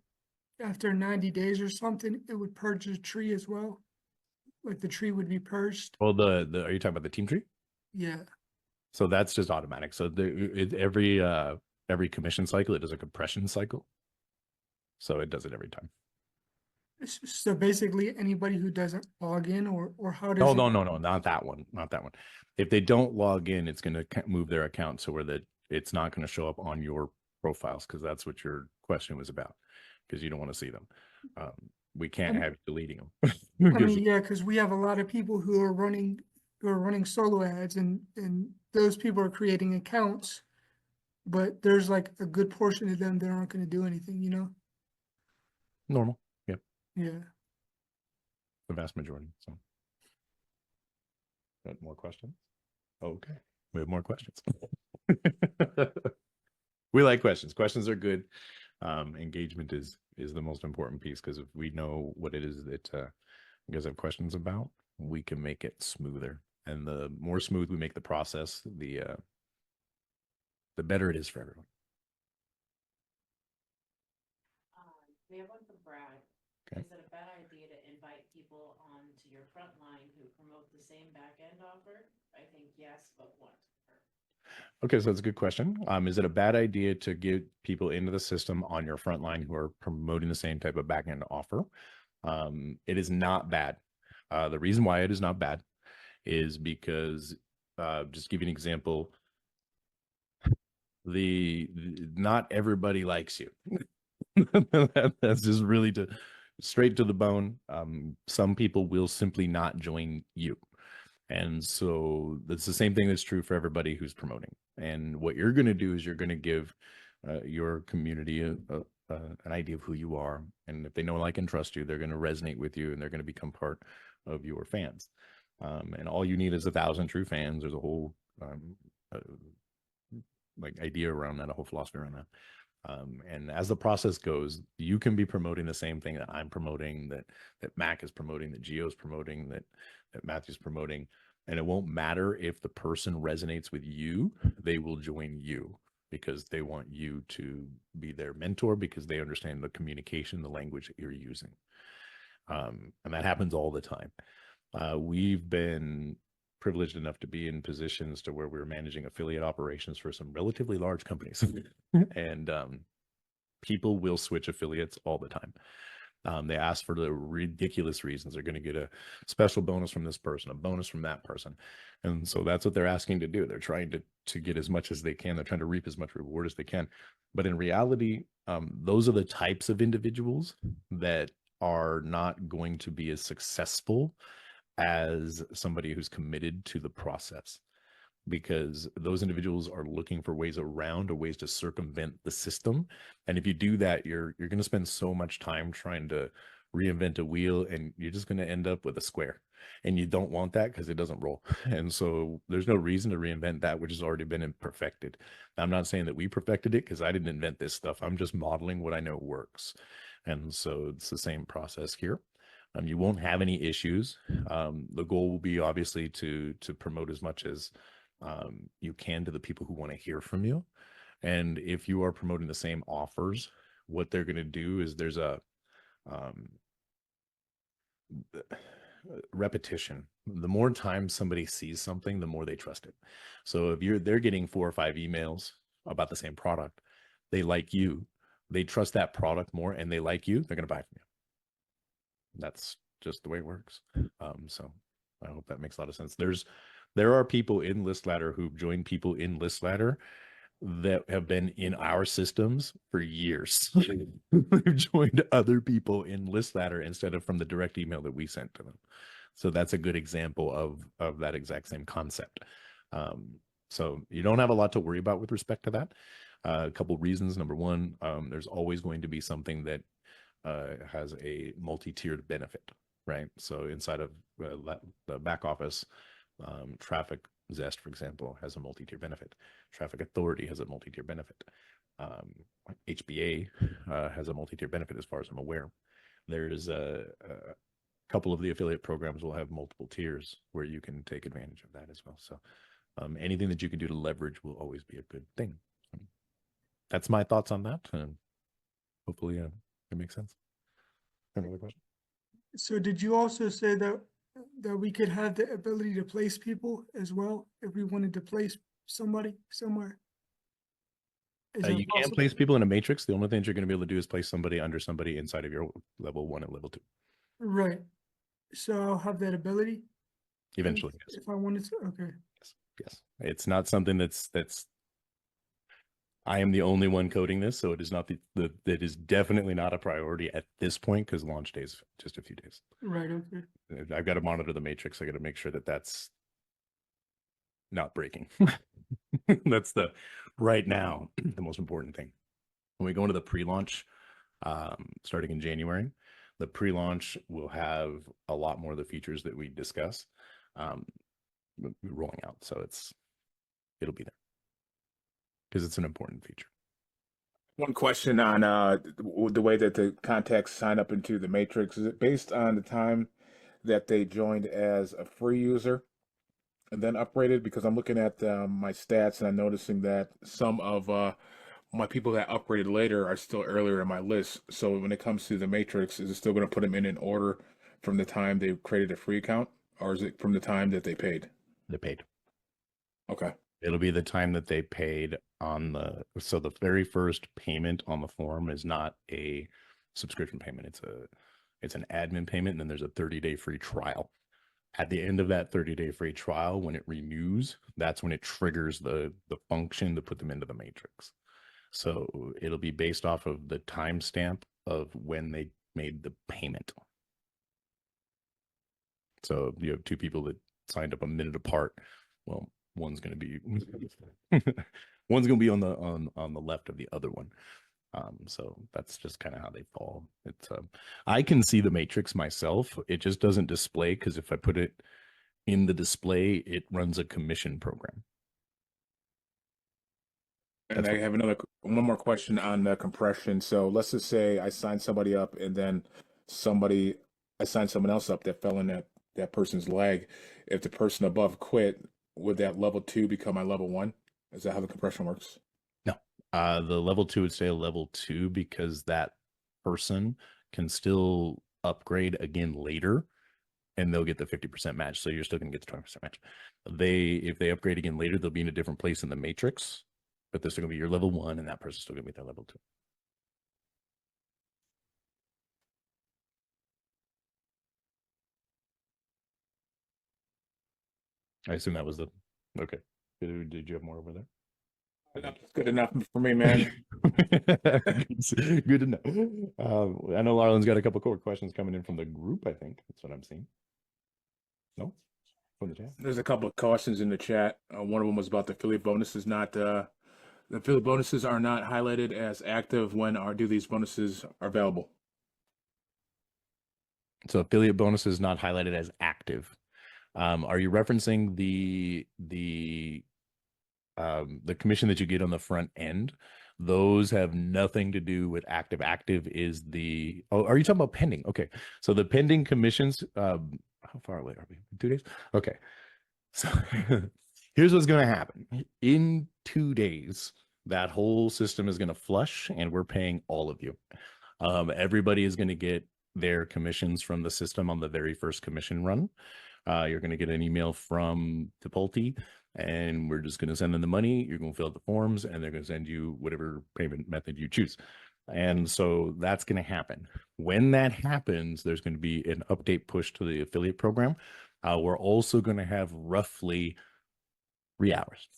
90 days or something, it would purge the tree as well? Like the tree would be purged? Well, are you talking about the team tree? Yeah. So that's just automatic. So every commission cycle, it does a compression cycle. So it does it every time. So basically anybody who doesn't log in or how does no, not that one. Not that one. If they don't log in, it's going to move their account so where it's not going to show up on your profiles, because that's what your question was about, because you don't want to see them. We can't have you deleting them. I mean, yeah, because we have a lot of people who are running solo ads, and those people are creating accounts, but there's like a good portion of them that aren't going to do anything, you know? Normal. Yep. Yeah. The vast majority. So got more questions? Okay. We have more questions. We like questions. Questions are good. Engagement is the most important piece, because if we know what it is that you guys have questions about, we can make it smoother. And the more smooth we make the process, the better it is for everyone. We have one from Brad. Okay. Is it a bad idea to invite people onto your front line who promote the same back end offer? I think yes, but what? Okay, so that's a good question. Is it a bad idea to get people into the system on your front line who are promoting the same type of back end offer? It is not bad. The reason why it is not bad is because, just give you an example, not everybody likes you. That's just really to straight to the bone. Some people will simply not join you. And so that's the same thing that's true for everybody who's promoting. And what you're going to do is you're going to give your community an idea of who you are. And if they know, like, and trust you, they're going to resonate with you and they're going to become part of your fans. And all you need is 1,000 true fans. There's a whole like idea around that, a whole philosophy around that. And as the process goes, you can be promoting the same thing that I'm promoting, that Mac is promoting, that Gio's promoting, that Matthew's promoting. And it won't matter if the person resonates with you, they will join you because they want you to be their mentor, because they understand the communication, the language that you're using. And that happens all the time. We've been privileged enough to be in positions to where we're managing affiliate operations for some relatively large companies. And people will switch affiliates all the time. They ask for the ridiculous reasons. They're going to get a special bonus from this person, a bonus from that person. And so that's what they're asking to do. They're trying to get as much as they can. They're trying to reap as much reward as they can. But in reality, those are the types of individuals that are not going to be as successful as somebody who's committed to the process, because those individuals are looking for ways around or ways to circumvent the system. And if you do that, you're going to spend so much time trying to reinvent a wheel, and you're just going to end up with a square. And you don't want that because it doesn't roll. And so there's no reason to reinvent that which has already been perfected. I'm not saying that we perfected it, because I didn't invent this stuff. I'm just modeling what I know works. And so it's the same process here. You won't have any issues. The goal will be obviously to promote as much as you can to the people who want to hear from you. And if you are promoting the same offers, what they're going to do is there's a repetition. The more time somebody sees something, the more they trust it. So if they're getting 4 or 5 emails about the same product, they like you, they trust that product more, and they like you, they're going to buy from you. That's just the way it works. So I hope that makes a lot of sense. There are people in List Ladder who've joined people in List Ladder that have been in our systems for years. They've joined other people in List Ladder instead of from the direct email that we sent to them. So that's a good example of that exact same concept. So you don't have a lot to worry about with respect to that. A couple reasons. Number one, there's always going to be something that has a multi-tiered benefit, right? So inside of the back office, Traffic Zest, for example, has a multi-tier benefit. Traffic Authority has a multi-tier benefit. HBA has a multi-tier benefit as far as I'm aware. There's a couple of the affiliate programs will have multiple tiers where you can take advantage of that as well. So anything that you can do to leverage will always be a good thing. That's my thoughts on that. And hopefully it makes sense. Another question? So did you also say that we could have the ability to place people as well if we wanted to place somebody somewhere? You can't place people in a matrix. The only thing you're going to be able to do is place somebody under somebody inside of your level 1 and level 2. Right. So I'll have that ability Eventually, yes. if I wanted to. Okay. Yes. It's not something that's I am the only one coding this, so it is not it is definitely not a priority at this point, because launch day is just a few days. Right. Okay. I've got to monitor the matrix. I got to make sure that that's not breaking. That's right now the most important thing. When we go into the pre-launch, starting in January, the pre-launch will have a lot more of the features that we discuss rolling out. So it'll be there because it's an important feature. One question on the way that the contacts sign up into the matrix. Is it based on the time that they joined as a free user and then upgraded? Because I'm looking at my stats and I'm noticing that some of my people that upgraded later are still earlier in my list. So when it comes to the matrix, is it still going to put them in order from the time they created a free account, or is it from the time that they paid? They paid. Okay. It'll be the time that they paid so the very first payment on the form is not a subscription payment. It's an admin payment, and then there's a 30-day free trial. At the end of that 30-day free trial, when it renews, that's when it triggers the function to put them into the matrix. So it'll be based off of the timestamp of when they made the payment. So you have two people that signed up a minute apart. Well, one's going to be one's going to be on the left of the other one. So that's just kind of how they fall. It's I can see the matrix myself. It just doesn't display because if I put it in the display, it runs a commission program. And I have one more question on the compression. So let's just say I sign somebody up and then I signed someone else up that fell in that person's leg. If the person above quit, would that level 2 become my level 1? Is that how the compression works? No, the level 2 would stay a level 2 because that person can still upgrade again later and they'll get the 50% match. So you're still going to get the 20% match. If they upgrade again later, they'll be in a different place in the matrix, but they're still going to be your level 1 and that person's still going to be their level 2. I assume that was okay. Did you have more over there? That's good enough for me, man. Good to know. I know Larlin's got a couple core questions coming in from the group. I think that's what I'm seeing. No, from the chat. There's a couple of questions in the chat. One of them was about the affiliate bonuses. The affiliate bonuses are not highlighted as active. When do these bonuses are available? So affiliate bonus is not highlighted as active. Are you referencing the commission that you get on the front end? Those have nothing to do with active. Active is are you talking about pending? Okay. So the pending commissions, how far away are we? 2 days? Okay. So here's what's going to happen. In 2 days, that whole system is going to flush and we're paying all of you. Everybody is going to get their commissions from the system on the very first commission run. You're going to get an email from Tipulti, and we're just going to send them the money. You're going to fill out the forms, and they're going to send you whatever payment method you choose. And so that's going to happen. When that happens, there's going to be an update push to the affiliate program. We're also going to have roughly 3 hours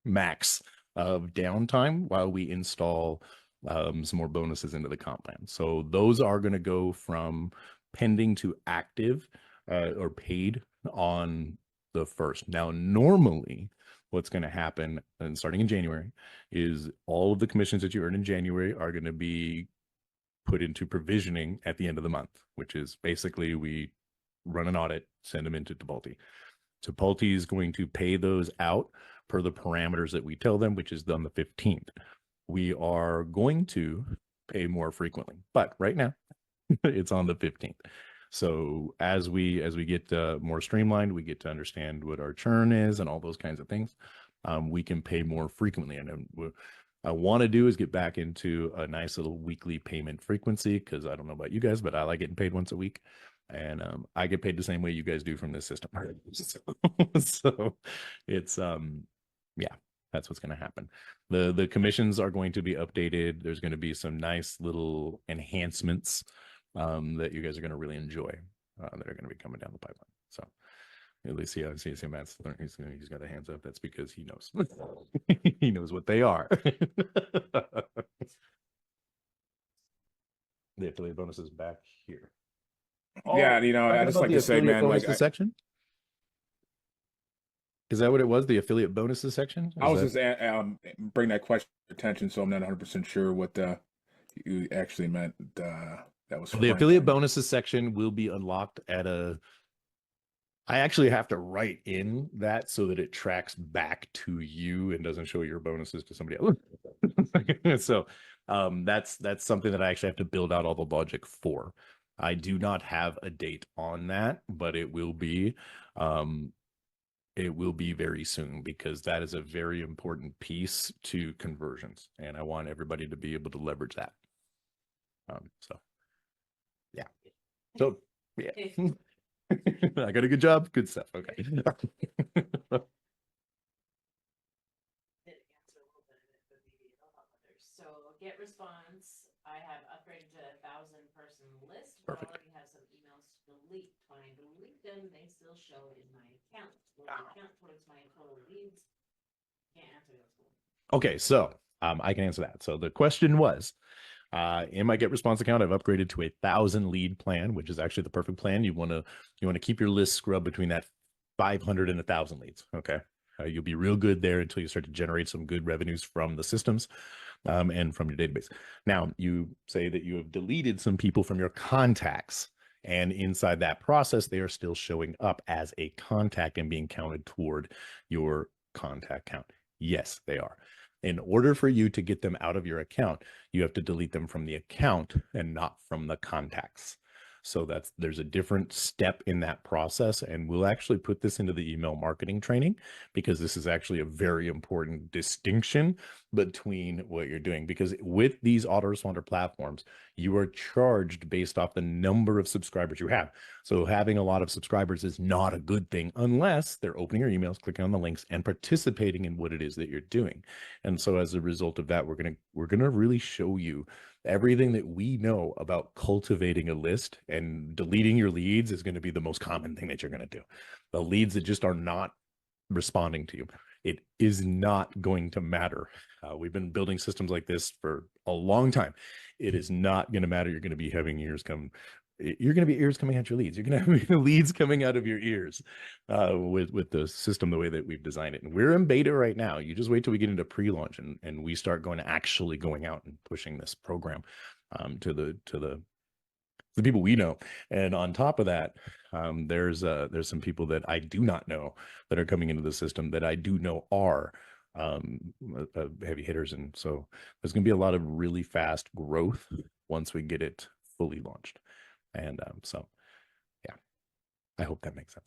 max of downtime while we install some more bonuses into the comp plan. So those are going to go from pending to active or paid on the first. Now, normally what's going to happen, and starting in January, is all of the commissions that you earn in January are going to be put into provisioning at the end of the month, which is basically we run an audit, send them into Tipulti. Tipulti is going to pay those out per the parameters that we tell them, which is on the 15th. We are going to pay more frequently, but right now it's on the 15th. So as we get more streamlined, we get to understand what our churn is and all those kinds of things. We can pay more frequently. And what I want to do is get back into a nice little weekly payment frequency, because I don't know about you guys, but I like getting paid once a week. And I get paid the same way you guys do from this system. So it's yeah, that's what's going to happen. The commissions are going to be updated. There's going to be some nice little enhancements that you guys are going to really enjoy that are going to be coming down the pipeline. So at least I see Matt's he's got a hands up. That's because he knows. He knows what they are. The affiliate bonus is back here. Yeah, I just like to say, man, like the section. Is that what it was? The affiliate bonuses section? I was just bring that question to attention, so I'm not 100% sure what you actually meant. That was the affiliate bonuses section will be unlocked at I actually have to write in that so that it tracks back to you and doesn't show your bonuses to somebody else. So that's something that I actually have to build out all the logic for. I do not have a date on that, but it will be very soon, because that is a very important piece to conversions, and I want everybody to be able to leverage that. So yeah. So yeah. I got a good job. Good stuff. Okay. Did answer a little bit of it, but maybe a lot others. So get response. I have upgraded to 1,000-person list. Perfect. I already have some emails to delete. When I delete them, they still show in my account. Will the account towards my total leads? Can't answer those. Okay, so I can answer that. So the question was, In my get response account, I've upgraded to a 1,000 lead plan, which is actually the perfect plan. You want to keep your list scrubbed between that 500 and 1,000 leads. Okay. You'll be real good there until you start to generate some good revenues from the systems and from your database. Now, you say that you have deleted some people from your contacts, and inside that process, they are still showing up as a contact and being counted toward your contact count. Yes, they are. In order for you to get them out of your account, you have to delete them from the account and not from the contacts. So there's a different step in that process, and we'll actually put this into the email marketing training, because this is actually a very important distinction between what you're doing. Because with these autoresponder platforms, you are charged based off the number of subscribers you have. So having a lot of subscribers is not a good thing unless they're opening your emails, clicking on the links, and participating in what it is that you're doing. And so as a result of that, we're gonna really show you everything that we know about cultivating a list. And deleting your leads is going to be the most common thing that you're going to do. The leads that just are not responding to you, it is not going to matter. We've been building systems like this for a long time. It is not going to matter. You're going to be having ears coming out your leads. You're going to have leads coming out of your ears with the system the way that we've designed it. And we're in beta right now. You just wait till we get into pre-launch and we start going out and pushing this program to the people we know. And on top of that, there's some people that I do not know that are coming into the system that I do know are heavy hitters. And so there's going to be a lot of really fast growth once we get it fully launched. And so, yeah, I hope that makes sense.